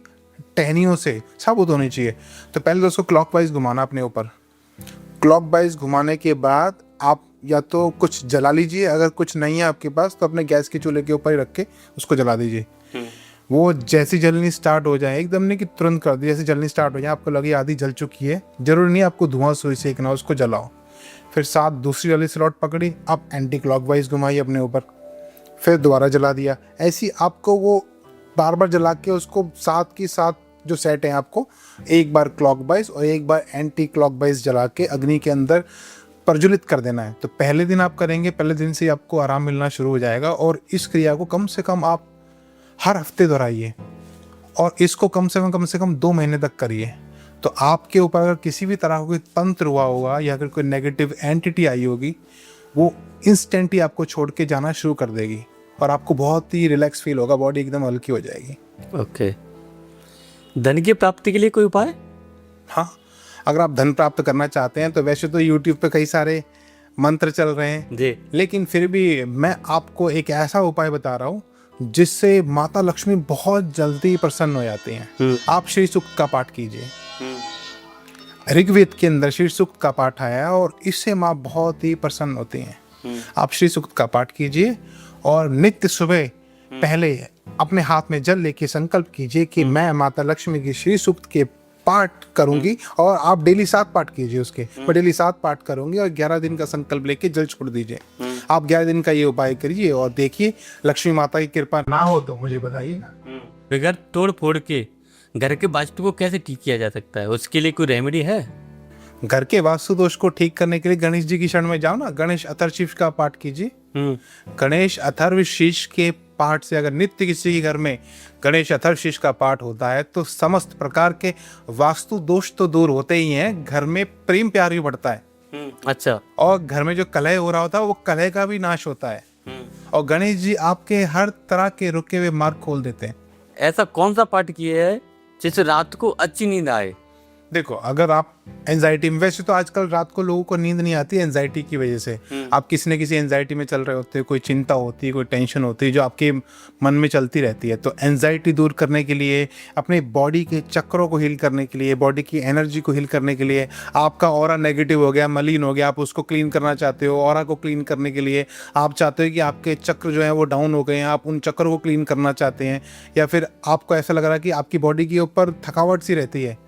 टहनियों से साबुत होनी चाहिए। तो पहले तो उसको क्लॉकवाइज घुमाना अपने ऊपर। क्लॉकवाइज घुमाने के बाद आप या तो कुछ जला लीजिए, अगर कुछ नहीं है आपके पास तो अपने गैस के चूल्हे के ऊपर ही रख के उसको जला दीजिए। वो जैसी जलनी स्टार्ट हो जाए, एकदम नहीं कि तुरंत कर दी, जैसे जलनी स्टार्ट हो जाए, आपको लगे आधी जल चुकी है, जरूरी नहीं आपको धुआं सुई सेकना, उसको जलाओ। फिर 7 दूसरी वाली स्लॉट पकड़ी, आप एंटी क्लॉकवाइज घुमाइए अपने ऊपर, फिर दोबारा जला दिया। ऐसी आपको वो बार बार जला के उसको 7 की 7 जो सेट हैं आपको एक बार क्लॉकवाइज और एक बार एंटी क्लॉकवाइज जला के अग्नि के अंदर प्रज्वलित कर देना है। तो पहले दिन आप करेंगे, पहले दिन से आपको आराम मिलना शुरू हो जाएगा। और इस क्रिया को कम से कम आप हर हफ्ते दोहराइए और इसको कम से कम 2 महीने तक करिए। तो आपके ऊपर अगर किसी भी तरह का कोई तंत्र हुआ होगा या अगर कोई नेगेटिव एंटिटी आई होगी, वो इंस्टेंट ही आपको छोड़ के जाना शुरू कर देगी और आपको बहुत ही रिलैक्स फील होगा, बॉडी एकदम हल्की हो जाएगी। ओके। धन की प्राप्ति के लिए कोई उपाय? हाँ, अगर आप धन प्राप्त करना चाहते हैं तो वैसे तो यूट्यूब पे कई सारे मंत्र चल रहे हैं जी, लेकिन फिर भी मैं आपको एक ऐसा उपाय बता रहा हूँ जिससे माता लक्ष्मी बहुत जल्दी प्रसन्न हो जाती हैं। आप श्री सूक्त का पाठ कीजिए। ऋग्वेद के अंदर श्री सूक्त का पाठ आया है और इससे माँ बहुत ही प्रसन्न होती हैं। आप श्री सूक्त का पाठ कीजिए और नित्य सुबह पहले अपने हाथ में जल लेके संकल्प कीजिए कि मैं माता लक्ष्मी की श्री सूक्त के पाठ करूंगी। और आप डेली 7 पाठ कीजिए उसके, मैं डेली 7 पाठ करूंगी और 11 दिन का संकल्प लेके जल छोड़ दीजिए। आप 11 दिन का ये उपाय करिए और देखिए लक्ष्मी माता की कृपा ना हो तो मुझे बताइएगा। बगैर तोड़ फोड़ के घर के वास्तु को कैसे ठीक किया जा सकता है, उसके लिए कोई रेमेडी है? घर के वास्तु दोष को ठीक करने के लिए गणेश जी की शरण में जाओ ना, गणेश अथर्वशीष का पाठ कीजिए। गणेश अथर्वशीष के पाठ से अगर नित्य किसी के घर में गणेश अथर्वशीष का पाठ होता है तो समस्त प्रकार के वास्तु दोष तो दूर होते ही हैं, घर में प्रेम प्यार भी बढ़ता है। अच्छा। और घर में जो कलह हो रहा होता है वो कलह का भी नाश होता है। और गणेश जी आपके हर तरह के रुके हुए मार्ग खोल देते हैं। ऐसा कौन सा पाठ किया है जिससे रात को अच्छी नींद आए? देखो, अगर आप एंजाइटी में, वैसे तो आजकल रात को लोगों को नींद नहीं आती एंजाइटी की वजह से। आप किसी न किसी एंजाइटी में चल रहे होते हैं, कोई चिंता होती है, कोई टेंशन होती है जो आपके मन में चलती रहती है। तो एंजाइटी दूर करने के लिए, अपने बॉडी के चक्रों को हील करने के लिए, बॉडी की एनर्जी को हील करने के लिए, आपका ऑरा नेगेटिव हो गया, मलिन हो गया, आप उसको क्लीन करना चाहते हो। ऑरा को क्लीन करने के लिए आप चाहते हो कि आपके चक्र जो है वो डाउन हो गए हैं, आप उन चक्रों को क्लीन करना चाहते हैं। या फिर आपको ऐसा लग रहा है कि आपकी बॉडी के ऊपर थकावट सी रहती है,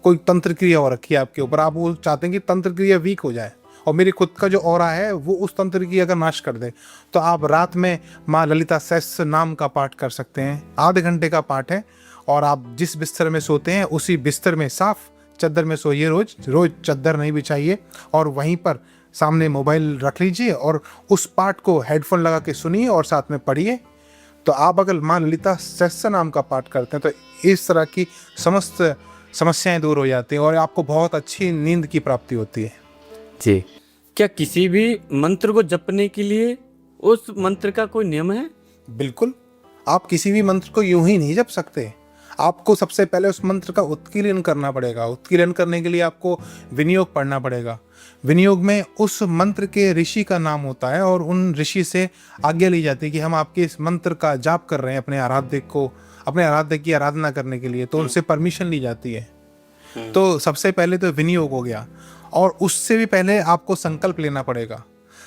कोई तंत्र क्रिया हो रखी है आपके ऊपर, आप वो चाहते हैं कि तंत्र क्रिया वीक हो जाए और मेरी खुद का जो ऑरा है वो उस तंत्र की अगर नाश कर दे, तो आप रात में माँ ललिता सहस्त्र नाम का पाठ कर सकते हैं। आधे घंटे का पाठ है और आप जिस बिस्तर में सोते हैं उसी बिस्तर में साफ चद्दर में सोइए। रोज चद्दर नहीं बिछाइए और वहीं पर सामने मोबाइल रख लीजिए और उस पाठ को हेडफोन लगा के सुनिए और साथ में पढ़िए। तो आप अगर माँ ललिता सहस्त्र नाम का पाठ करते हैं तो इस तरह की समस्त समस्याएं दूर हो जाती हैं और आपको बहुत अच्छी नींद की प्राप्ति होती है। जी। क्या किसी भी मंत्र को जपने के लिए उस मंत्र का कोई नियम है? बिल्कुल, आप किसी भी मंत्र को यूं ही नहीं जप सकते। आपको सबसे पहले उस मंत्र का उत्कीर्णन करना पड़ेगा। उत्कीर्णन करने के लिए आपको विनियोग पढ़ना पड़ेगा। विनियोग में उस मंत्र के ऋषि का नाम होता है और उन ऋषि से आज्ञा ली जाती है कि हम आपके इस मंत्र का जाप कर रहे हैं अपने आराध्य की आराधना करने के लिए, तो उनसे परमिशन ली जाती है। तो सबसे पहले तो विनियोग हो गया और उससे भी पहले आपको संकल्प लेना पड़ेगा।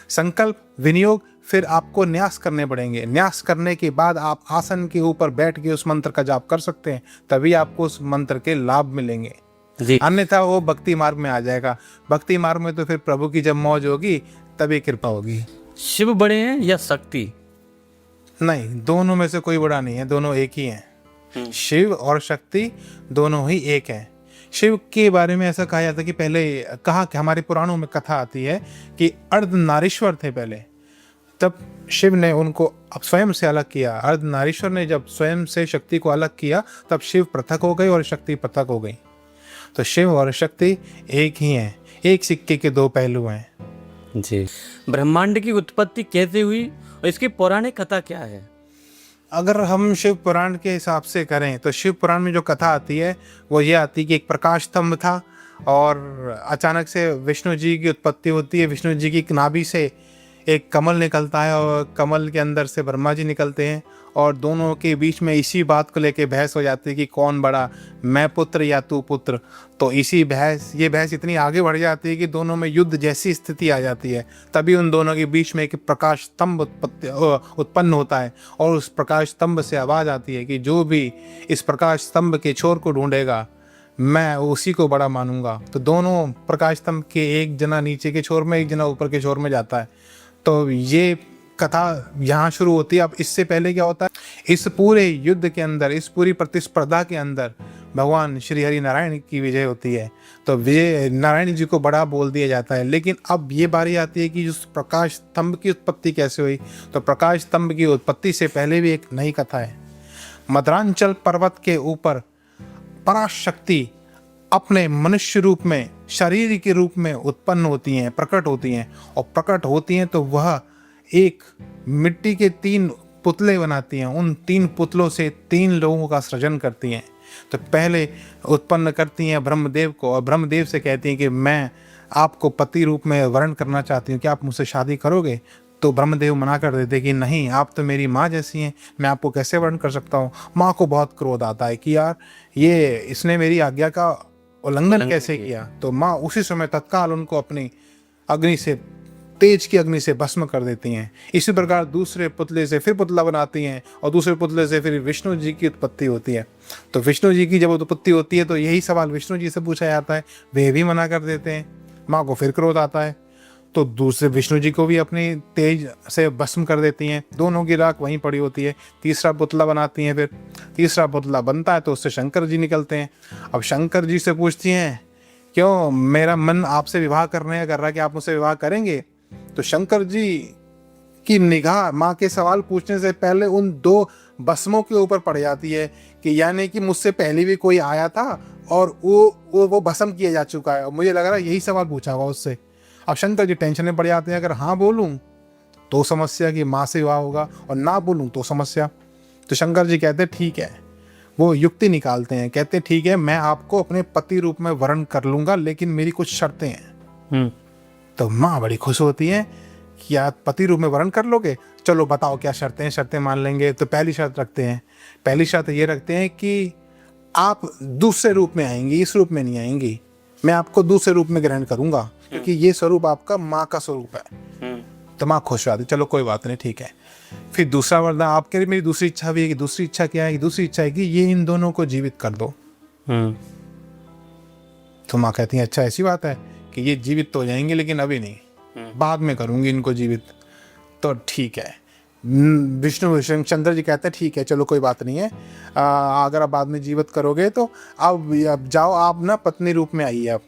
संकल्प, विनियोग, फिर आपको न्यास करने पड़ेंगे। न्यास करने के बाद आप आसन के ऊपर बैठ के उस मंत्र का जाप कर सकते हैं, तभी आपको उस मंत्र के लाभ मिलेंगे। जी। अन्यथा वो भक्ति मार्ग में आ जाएगा। भक्ति मार्ग में तो फिर प्रभु की जब मौज होगी तभी कृपा होगी। शिव बड़े हैं या शक्ति? नहीं, दोनों में से कोई बड़ा नहीं है, दोनों एक ही हैं। शिव और शक्ति दोनों ही एक हैं। शिव के बारे में ऐसा कहा जाता है कि पहले कहा कि हमारे पुराणों में कथा आती है कि अर्धनारीश्वर थे पहले, तब शिव ने उनको अब स्वयं से अलग किया। अर्धनारीश्वर ने जब स्वयं से शक्ति को अलग किया तब शिव पृथक हो गई और शक्ति पृथक हो गई। तो शिव और शक्ति एक ही हैं, एक सिक्के के दो पहलू हैं। जी। ब्रह्मांड की उत्पत्ति कैसे हुई और इसकी पौराणिक कथा क्या है? अगर हम शिव पुराण के हिसाब से करें तो शिव पुराण में जो कथा आती है वो ये आती है कि एक प्रकाश स्तंभ था और अचानक से विष्णु जी की उत्पत्ति होती है। विष्णु जी की नाभि से एक कमल निकलता है और कमल के अंदर से ब्रह्मा जी निकलते हैं और दोनों के बीच में इसी बात को लेके बहस हो जाती है कि कौन बड़ा, मैं पुत्र या तू पुत्र। तो ये बहस इतनी आगे बढ़ जाती है कि दोनों में युद्ध जैसी स्थिति आ जाती है। तभी उन दोनों के बीच में एक प्रकाश स्तंभ उत्पन्न होता है और उस प्रकाश स्तंभ से आवाज़ आती है कि जो भी इस प्रकाश स्तंभ के छोर को ढूंढेगा मैं उसी को बड़ा मानूंगा। तो दोनों प्रकाश स्तंभ के एक जना नीचे के छोर में, एक जना ऊपर के छोर में जाता है। तो ये कथा यहाँ शुरू होती है। अब इससे पहले क्या होता है, इस पूरे युद्ध के अंदर, इस पूरी प्रतिस्पर्धा के अंदर भगवान श्री हरि नारायण की विजय होती है। तो विजय नारायण जी को बड़ा बोल दिया जाता है। लेकिन अब ये बारी आती है कि उस प्रकाश स्तंभ की उत्पत्ति कैसे हुई। तो प्रकाश स्तंभ की उत्पत्ति से पहले भी एक नई कथा है। मद्रांचल पर्वत के ऊपर पराशक्ति अपने मनुष्य रूप में, शरीर के रूप में उत्पन्न होती हैं, प्रकट होती हैं। और प्रकट होती हैं तो वह एक मिट्टी के 3 पुतले बनाती हैं। उन 3 पुतलों से 3 लोगों का सृजन करती हैं। तो पहले उत्पन्न करती हैं ब्रह्मदेव को और ब्रह्मदेव से कहती हैं कि मैं आपको पति रूप में वर्ण करना चाहती हूँ, क्या आप मुझसे शादी करोगे? तो ब्रह्मदेव मना कर देते कि नहीं, आप तो मेरी माँ जैसी हैं, मैं आपको कैसे वर्ण कर सकता हूँ। माँ को बहुत क्रोध आता है कि यार ये इसने मेरी आज्ञा का उल्लंघन कैसे किया। तो माँ उसी समय तत्काल उनको अपनी अग्नि से, तेज की अग्नि से भस्म कर देती हैं। इसी प्रकार दूसरे पुतले से फिर पुतला बनाती हैं और दूसरे पुतले से फिर विष्णु जी की उत्पत्ति होती है। तो विष्णु जी की जब उत्पत्ति होती है तो यही सवाल विष्णु जी से पूछा जाता है, वे भी मना कर देते हैं। माँ को फिर क्रोध आता है तो दूसरे विष्णु जी को भी अपनी तेज से भस्म कर देती हैं। दोनों की राख वहीं पड़ी होती है। तीसरा पुतला बनाती हैं। फिर तीसरा पुतला बनता है तो उससे शंकर जी निकलते हैं। अब शंकर जी से पूछती हैं, क्यों मेरा मन आपसे विवाह करने कर रहा है कि आप मुझसे विवाह करेंगे? तो शंकर जी की निगाह माँ के सवाल पूछने से पहले उन 2 भस्मों के ऊपर पड़ जाती है कि यानी कि मुझसे पहले भी कोई आया था और वो भस्म किया जा चुका है और मुझे लग रहा है यही सवाल पूछा होगा उससे। अब शंकर जी टेंशन में पड़ जाते हैं, अगर हाँ बोलूं तो समस्या कि माँ से विवाह होगा और ना बोलूं तो समस्या। तो शंकर जी कहते ठीक है, वो युक्ति निकालते हैं, कहते ठीक है मैं आपको अपने पति रूप में वर्ण कर लूंगा लेकिन मेरी कुछ शर्तें हैं। तो माँ बड़ी खुश होती है कि आप पति रूप में वर्ण कर लोगे, चलो बताओ क्या शर्तें हैं। शर्तें मान लेंगे। तो पहली शर्त रखते हैं, पहली शर्त ये रखते हैं कि आप दूसरे रूप में आएंगी, इस रूप में नहीं आएंगी। मैं आपको दूसरे रूप में ग्रहण करूंगा क्योंकि ये स्वरूप आपका माँ का स्वरूप है। तो माँ खुश हो जाती, चलो कोई बात नहीं, ठीक है। फिर दूसरा वरदान आपके लिए, मेरी दूसरी इच्छा भी है कि दूसरी इच्छा क्या है? दूसरी इच्छा है कि ये इन दोनों को जीवित कर दो। तो माँ कहती है अच्छा ऐसी बात है कि ये जीवित तो हो जाएंगे लेकिन अभी नहीं, बाद में करूंगी इनको जीवित। तो ठीक है। विष्णु चंद्र जी कहते हैं ठीक है चलो कोई बात नहीं है, अगर आप बाद में जीवित करोगे तो अब जाओ आप ना पत्नी रूप में आइए। अब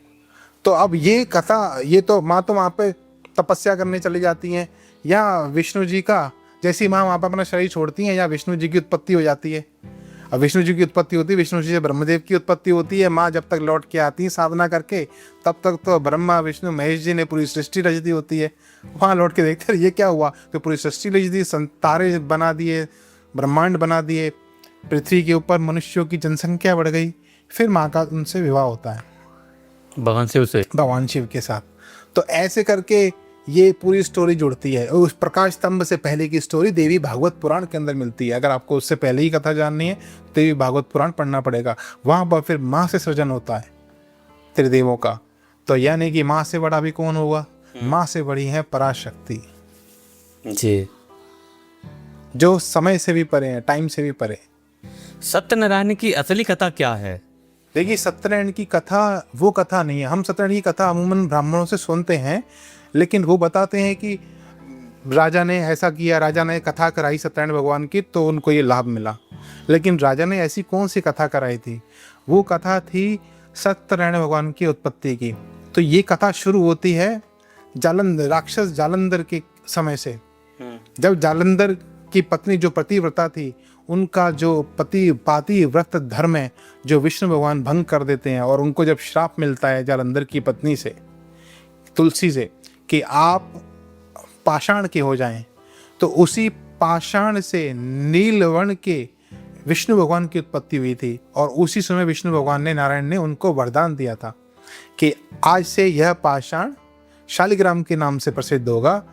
तो अब ये कथा, ये तो माँ तो वहाँ पे तपस्या करने चली जाती हैं या विष्णु जी का, जैसी माँ वहाँ पर अपना शरीर छोड़ती हैं या विष्णु जी की उत्पत्ति हो जाती है। अब विष्णु जी की उत्पत्ति होती है, विष्णु जी से ब्रह्मदेव की उत्पत्ति होती है। माँ जब तक लौट के आती है साधना करके तब तक तो ब्रह्मा विष्णु महेश जी ने पूरी सृष्टि रच दी होती है। वहाँ लौट के देखते ये क्या हुआ, तो पूरी सृष्टि रच दी, तारे बना दिए, ब्रह्मांड बना दिए, पृथ्वी के ऊपर मनुष्यों की जनसंख्या बढ़ गई। फिर माँ का उनसे विवाह होता है भगवान शिव के साथ। तो ऐसे करके ये पूरी स्टोरी जुड़ती है। उस प्रकाश स्तंभ से पहले की स्टोरी देवी भागवत पुराण के अंदर मिलती है। अगर आपको उससे पहले ही कथा जाननी है तो देवी भागवत पुराण पढ़ना पड़ेगा। वहाँ पर फिर माँ से सृजन होता है त्रिदेवों का। तो यानी कि माँ से बड़ा भी कौन होगा? माँ से बड़ी है पराशक्ति जी, जो समय से भी परे है, टाइम से भी परे। सत्यनारायण की असली कथा क्या है? देखिए सत्यनारायण की कथा वो कथा नहीं है। हम सत्यनारायण की कथा अमूमन ब्राह्मणों से सुनते हैं, लेकिन वो बताते हैं कि राजा ने ऐसा किया, राजा ने कथा कराई सत्यनारायण भगवान की तो उनको ये लाभ मिला। लेकिन राजा ने ऐसी कौन सी कथा कराई थी? वो कथा थी सत्यनारायण भगवान की उत्पत्ति की। तो ये कथा शुरू होती है जालंधर, राक्षस जालंधर के समय से। जब जालंधर की पत्नी जो पतिव्रता थी, उनका जो पातिव्रत धर्म है जो विष्णु भगवान भंग कर देते हैं, और उनको जब श्राप मिलता है जालंधर की पत्नी से, तुलसी से, कि आप पाषाण के हो जाएं, तो उसी पाषाण से नीलवर्ण के विष्णु भगवान की उत्पत्ति हुई थी। और उसी समय विष्णु भगवान ने, नारायण ने उनको वरदान दिया था कि आज से यह पाषाण शालिग्राम के नाम से प्रसिद्ध होगा,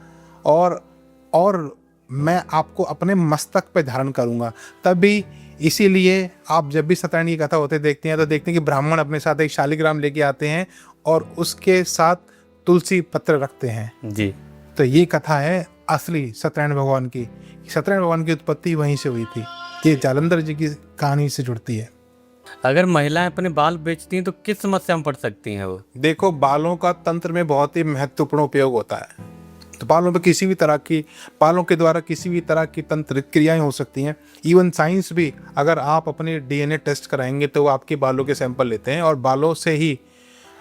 और मैं आपको अपने मस्तक पे धारण करूंगा। तभी इसीलिए आप जब भी सत्यनारायण की कथा होते देखते हैं तो देखते हैं कि ब्राह्मण अपने साथ एक शालिग्राम लेके आते हैं और उसके साथ तुलसी पत्र रखते हैं जी। तो ये कथा है असली सत्यनारायण भगवान की। सत्यनारायण भगवान की उत्पत्ति वहीं से हुई थी। ये जालंधर जी की कहानी से जुड़ती है। अगर महिलाएं अपने बाल बेचती हैं तो किस समस्या में पड़ सकती हैं वो? देखो, बालों का तंत्र में बहुत ही महत्वपूर्ण उपयोग होता है। तो बालों पे किसी भी तरह की, बालों के द्वारा किसी भी तरह की तंत्र क्रियाएं हो सकती हैं। इवन साइंस भी, अगर आप अपने डीएनए टेस्ट कराएंगे तो वो आपके बालों के सैंपल लेते हैं, और बालों से ही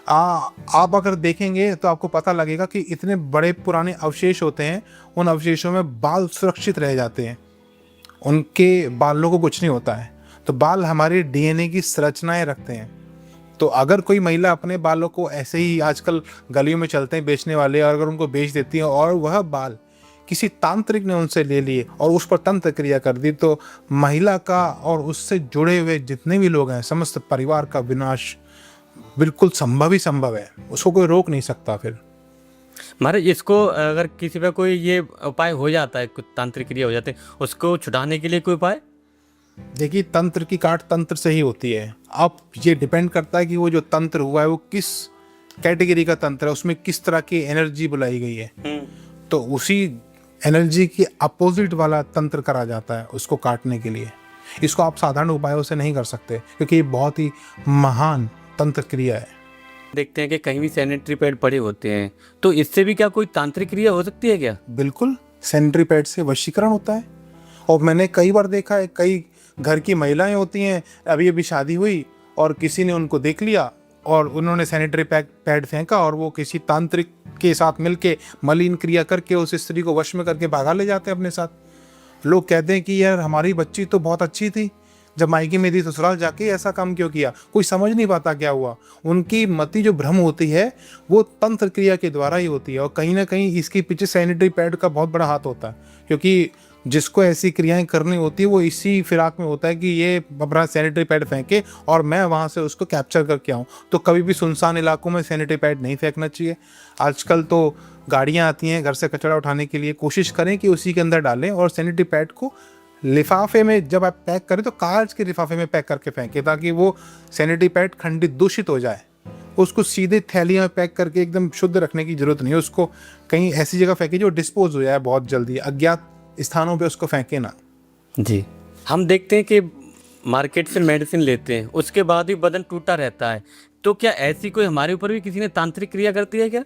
आप अगर देखेंगे तो आपको पता लगेगा कि इतने बड़े पुराने अवशेष होते हैं, उन अवशेषों में बाल सुरक्षित रह जाते हैं, उनके बालों को कुछ नहीं होता है। तो बाल हमारे डीएनए की संरचनाएं रखते हैं। तो अगर कोई महिला अपने बालों को ऐसे ही, आजकल गलियों में चलते हैं बेचने वाले, और अगर उनको बेच देती है और वह बाल किसी तांत्रिक ने उनसे ले लिए और उस पर तंत्र क्रिया कर दी, तो महिला का और उससे जुड़े हुए जितने भी लोग हैं, समस्त परिवार का विनाश बिल्कुल संभव ही संभव है। उसको कोई रोक नहीं सकता। फिर महाराज, इसको अगर किसी पे कोई ये उपाय हो जाता है, कुछ तांत्रिक क्रिया हो जाते हैं, उसको छुड़ाने के लिए कोई उपाय? देखिए, तंत्र की काट तंत्र से ही होती है। अब ये डिपेंड करता है कि वो जो तंत्र हुआ है वो किस कैटेगरी का तंत्र है, उसमें किस तरह की एनर्जी बुलाई गई है। तो उसी एनर्जी की अपोजिट वाला तंत्र करा जाता है उसको काटने के लिए। इसको आप साधारण उपायों से नहीं कर सकते, क्योंकि ये बहुत ही महान तंत्र क्रिया है। देखते हैं कि कहीं भी सैनिटरी पैड पड़े होते हैं, तो इससे भी क्या कोई तांत्रिक क्रिया हो सकती है क्या? बिल्कुल, सैनिटरी पैड से वशीकरण होता है। और मैंने कई बार देखा है, कई घर की महिलाएं होती हैं, अभी शादी हुई और किसी ने उनको देख लिया और उन्होंने सैनिटरी पैड फेंका, और वो किसी तांत्रिक के साथ मिलके मलिन क्रिया करके उस स्त्री को वश में करके भागा ले जाते हैं अपने साथ। लोग कहते हैं कि यार, हमारी बच्ची तो बहुत अच्छी थी, जब मायके में थी ससुराल जाके ऐसा काम क्यों किया? कोई समझ नहीं पाता क्या हुआ। उनकी मति जो भ्रम होती है वो तंत्र क्रिया के द्वारा ही होती है, और कहीं ना कहीं इसके पीछे सैनिटरी पैड का बहुत बड़ा हाथ होता है, क्योंकि जिसको ऐसी क्रियाएं करनी होती है वो इसी फिराक में होता है कि ये अपना सैनिटरी पैड फेंके और मैं वहाँ से उसको कैप्चर करके आऊँ। तो कभी भी सुनसान इलाकों में सैनिटरी पैड नहीं फेंकना चाहिए। आजकल तो गाड़ियाँ आती हैं घर से कचरा उठाने के लिए, कोशिश करें कि उसी के अंदर डालें, और सैनिटरी पैड को लिफाफे में जब आप पैक करें तो कांच के लिफाफे में पैक करके फेंकें, ताकि वो सैनिटरी पैड खंडित दूषित हो जाए। उसको सीधे थैलियाँ में पैक करके एकदम शुद्ध रखने की जरूरत नहीं है। उसको कहीं ऐसी जगह फेंके जो डिस्पोज हो जाए बहुत जल्दी, अज्ञात स्थानों पे उसको फेंके ना। जी। हम देखते हैं कि मार्केट से मेडिसिन लेते हैं, उसके बाद भी बदन टूटा रहता है, तो क्या ऐसी कोई हमारे ऊपर भी किसी ने तांत्रिक क्रिया करती है क्या?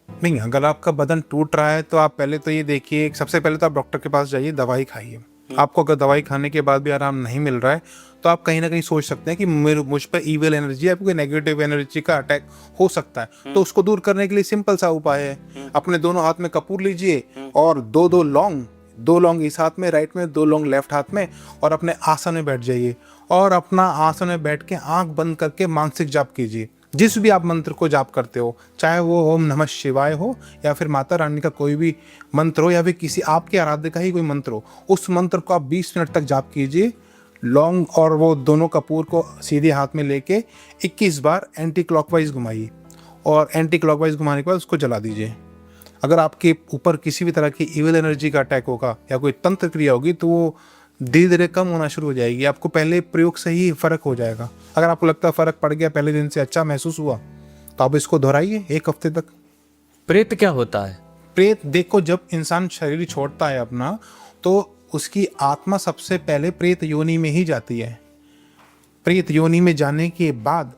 नहीं, अगर आपका बदन टूट रहा है तो आप पहले तो ये देखिए, सबसे पहले तो आप डॉक्टर के पास जाइए, दवाई खाइए। आपको अगर दवाई खाने के बाद भी आराम नहीं मिल रहा है तो आप कहीं ना कहीं सोच सकते हैं कि मुझ पर ईविल एनर्जी है, कोई नेगेटिव एनर्जी का अटैक हो सकता है। तो उसको दूर करने के लिए सिंपल सा उपाय है, अपने दोनों हाथ में कपूर लीजिए और दो लौंग इस हाथ में राइट में, 2 लौंग लेफ्ट हाथ में, और अपने आसन में बैठ जाइए और अपना आसन में बैठ के आंख बंद करके मानसिक जाप कीजिए। जिस भी आप मंत्र को जाप करते हो, चाहे वो ओम नमः शिवाय हो या फिर माता रानी का कोई भी मंत्र हो या फिर किसी आपके आराध्य का ही कोई मंत्र हो, उस मंत्र को आप 20 मिनट तक जाप कीजिए। लौंग और वो दोनों कपूर को सीधे हाथ में लेके 21 बार एंटी क्लॉकवाइज घुमाइए, और एंटी क्लॉकवाइज घुमाने के बाद उसको जला दीजिए। अगर आपके ऊपर किसी भी तरह की इविल एनर्जी का अटैक होगा या कोई तंत्र क्रिया होगी तो वो धीरे धीरे कम होना शुरू हो जाएगी। आपको पहले प्रयोग से ही फर्क हो जाएगा। अगर आपको लगता है फर्क पड़ गया, पहले दिन से अच्छा महसूस हुआ, तो आप इसको दोहराइए 1 हफ्ते तक। प्रेत क्या होता है? प्रेत, देखो, जब इंसान शरीर छोड़ता है अपना तो उसकी आत्मा सबसे पहले प्रेत योनि में ही जाती है। प्रेत योनि में जाने के बाद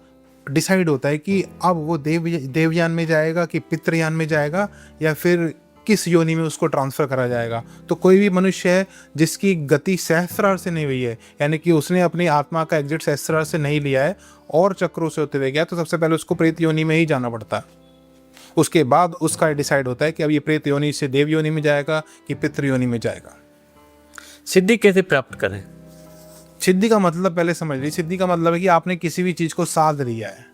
डिसाइड होता है कि अब वो देवयान में जाएगा कि पितृयान में जाएगा या फिर किस योनि में उसको ट्रांसफ़र करा जाएगा। तो कोई भी मनुष्य है जिसकी गति सहस्रार से नहीं हुई है, यानी कि उसने अपनी आत्मा का एग्जिट सहस्रार से नहीं लिया है और चक्रों से होते हुए गया, तो सबसे पहले उसको प्रेत योनि में ही जाना पड़ता है। उसके बाद उसका डिसाइड होता है कि अब ये प्रेत योनि से देव योनि में जाएगा कि पितृ योनि में जाएगा। सिद्धि कैसे प्राप्त करें? सिद्धि का मतलब पहले समझ लीजिए। सिद्धि का मतलब है कि आपने किसी भी चीज़ को साध लिया है।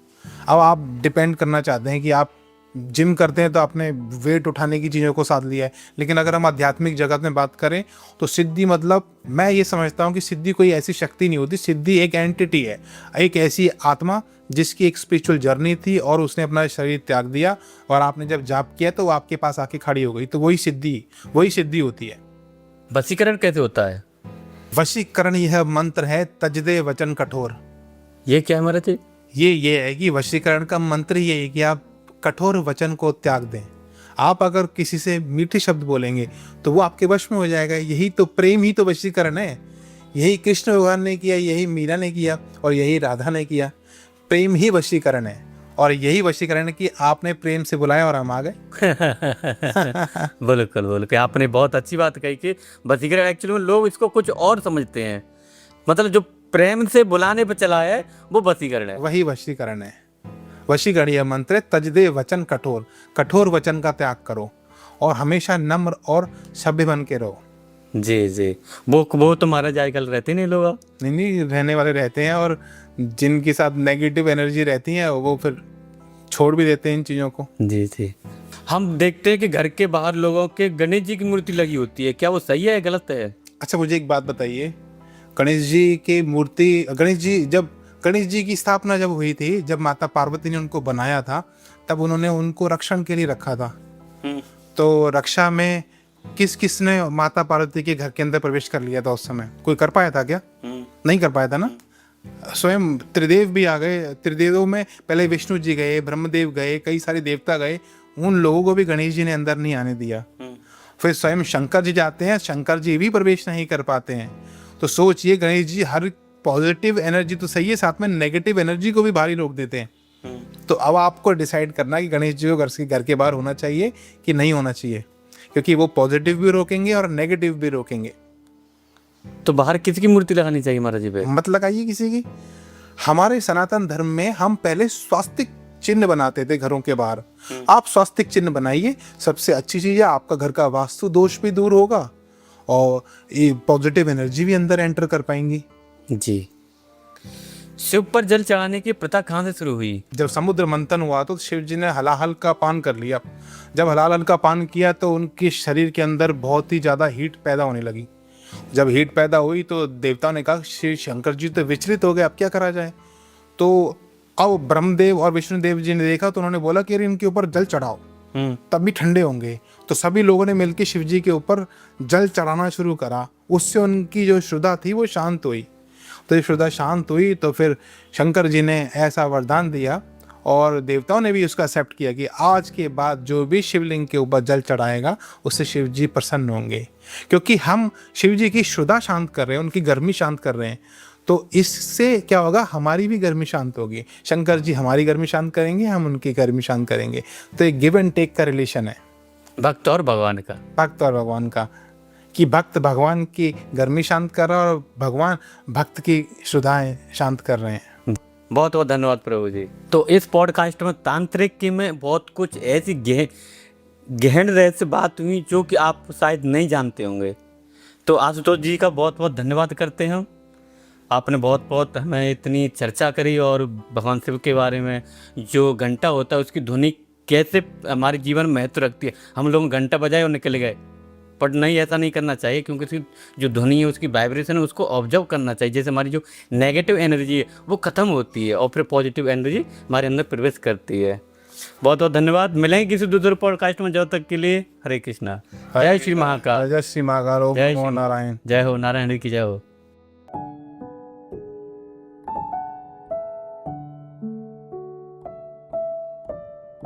अब आप डिपेंड करना चाहते हैं कि आप जिम करते हैं तो आपने वेट उठाने की चीज़ों को साध लिया है। लेकिन अगर हम आध्यात्मिक जगत में बात करें तो सिद्धि मतलब, मैं ये समझता हूँ कि सिद्धि कोई ऐसी शक्ति नहीं होती। सिद्धि एक एंटिटी है, एक ऐसी आत्मा जिसकी एक स्पिरिचुअल जर्नी थी और उसने अपना शरीर त्याग दिया और आपने जब जाप किया तो वो आपके पास आके खड़ी हो गई, तो वही सिद्धि होती है। वशीकरण कैसे होता है? वशीकरण यह मंत्र है, तजदे वचन कठोर। ये क्या है महाराज जी? ये है कि वशीकरण का मंत्र ये है कि आप कठोर वचन को त्याग दें। आप अगर किसी से मीठे शब्द बोलेंगे तो वो आपके वश में हो जाएगा। यही तो प्रेम ही तो वशीकरण है। यही कृष्ण भगवान ने किया, यही मीरा ने किया और यही राधा ने किया। प्रेम ही वशीकरण है और यही वशीकरण है कि आपने प्रेम से बुलाया और हम आ गए। बिल्कुल आपने बहुत अच्छी बात कही कि वशीकरण एक्चुअली में लोग इसको कुछ और समझते हैं। मतलब जो प्रेम से बुलाने पर चला है वो वशीकरण है। वही वशीकरण है। वशीकरण यह मंत्र है, तजदे वचन कठोर। कठोर वचन का त्याग करो और हमेशा नम्र और सभ्य बन के रहो। जी वो तो महाराज आजकल रहते नहीं लोग। नहीं रहने वाले रहते हैं और जिनके साथ नेगेटिव एनर्जी रहती है वो फिर छोड़ भी देते हैं इन चीज़ों को। जी हम देखते हैं कि घर के बाहर लोगों के गणेश जी की मूर्ति लगी होती है, क्या वो सही है गलत है? अच्छा मुझे एक बात बताइए, गणेश जी की स्थापना जब हुई थी, जब माता पार्वती ने उनको बनाया था, तब उन्होंने उनको रक्षण के लिए रखा था। तो रक्षा में किसने माता पार्वती के घर के अंदर प्रवेश कर लिया था उस समय? कोई कर पाया था क्या? नहीं कर पाया था ना। स्वयं त्रिदेव भी आ गए। त्रिदेवों में पहले विष्णु जी गए, ब्रह्मदेव गए, कई सारे देवता गए, उन लोगों को भी गणेश जी ने अंदर नहीं आने दिया। फिर स्वयं शंकर जी जाते हैं, शंकर जी भी प्रवेश नहीं कर पाते हैं। तो सोचिए, गणेश जी हर पॉजिटिव एनर्जी तो सही है, साथ में नेगेटिव एनर्जी को भी बाहर रोक देते हैं। तो अब आपको डिसाइड करना कि गणेश जी को घर के बाहर होना चाहिए कि नहीं होना चाहिए, क्योंकि वो पॉजिटिव भी रोकेंगे और नेगेटिव भी रोकेंगे। तो बाहर किसकी मूर्ति लगानी चाहिए महाराज जी पे? मत लगाइए किसी की। हमारे सनातन धर्म में हम पहले स्वास्तिक चिन्ह बनाते थे घरों के बाहर। आप स्वास्तिक चिन्ह बनाइए, सबसे अच्छी चीज है। आपका घर का वास्तु दोष भी दूर होगा और ये पॉजिटिव एनर्जी भी अंदर एंटर कर पाएंगी। जी। शिव पर जल चढ़ाने की प्रथा कहाँ से शुरू हुई? जब समुद्र मंथन हुआ तो शिव जी ने हलाहल का पान कर लिया। जब हलाहल का पान किया तो उनके शरीर के अंदर बहुत ही ज्यादा हीट पैदा होने लगी। जब हीट पैदा हुई तो देवताओं ने कहा, श्री शंकर जी तो विचलित हो गए, अब क्या करा जाए? तो अब ब्रह्मदेव और विष्णुदेव जी ने देखा तो उन्होंने बोला कि इनके ऊपर जल चढ़ाओ, तब भी ठंडे होंगे। तो सभी लोगों ने मिलकर शिव जी के ऊपर जल चढ़ाना शुरू करा। उससे उनकी जो श्रद्धा थी वो शांत हुई। तो ये श्रद्धा शांत हुई तो फिर शंकर जी ने ऐसा वरदान दिया और देवताओं ने भी उसका एक्सेप्ट किया कि आज के बाद जो भी शिवलिंग के ऊपर जल चढ़ाएगा उससे शिव जी प्रसन्न होंगे। क्योंकि हम शिव जी की श्रद्धा शांत कर रहे हैं, उनकी गर्मी शांत कर रहे हैं, तो इससे क्या होगा, हमारी भी गर्मी शांत होगी। शंकर जी हमारी गर्मी शांत करेंगे, हम उनकी गर्मी शांत करेंगे। तो एक गिव एंड टेक का रिलेशन है भक्त और भगवान का, कि भक्त भगवान की गर्मी शांत कर रहा है और भगवान भक्त की श्रद्धाएं शांत कर रहे हैं। बहुत बहुत धन्यवाद प्रभु जी। तो इस पॉडकास्ट में तांत्रिक की में बहुत कुछ ऐसी गहन रहस्य बात हुई जो कि आप शायद नहीं जानते होंगे। तो आशुतोष जी का बहुत बहुत धन्यवाद करते हैं। आपने बहुत बहुत हमें इतनी चर्चा करी और भगवान शिव के बारे में, जो घंटा होता है उसकी ध्वनि कैसे हमारे जीवन में महत्व रखती है। हम लोग घंटा बजाए और निकल गए, बट नहीं, ऐसा नहीं करना चाहिए, क्योंकि उसकी जो ध्वनि है, उसकी वाइब्रेशन है, उसको ऑब्जर्व करना चाहिए। जैसे हमारी जो नेगेटिव एनर्जी है वो खत्म होती है और फिर पॉजिटिव एनर्जी हमारे अंदर प्रवेश करती है। बहुत बहुत धन्यवाद। मिलेंगे किसी दूसरे पॉडकास्ट में, जब तक के लिए हरे कृष्णा। जय श्री महाकाल। जय श्री महाकाल। जय नारायण। जय हो नारायण की जय हो।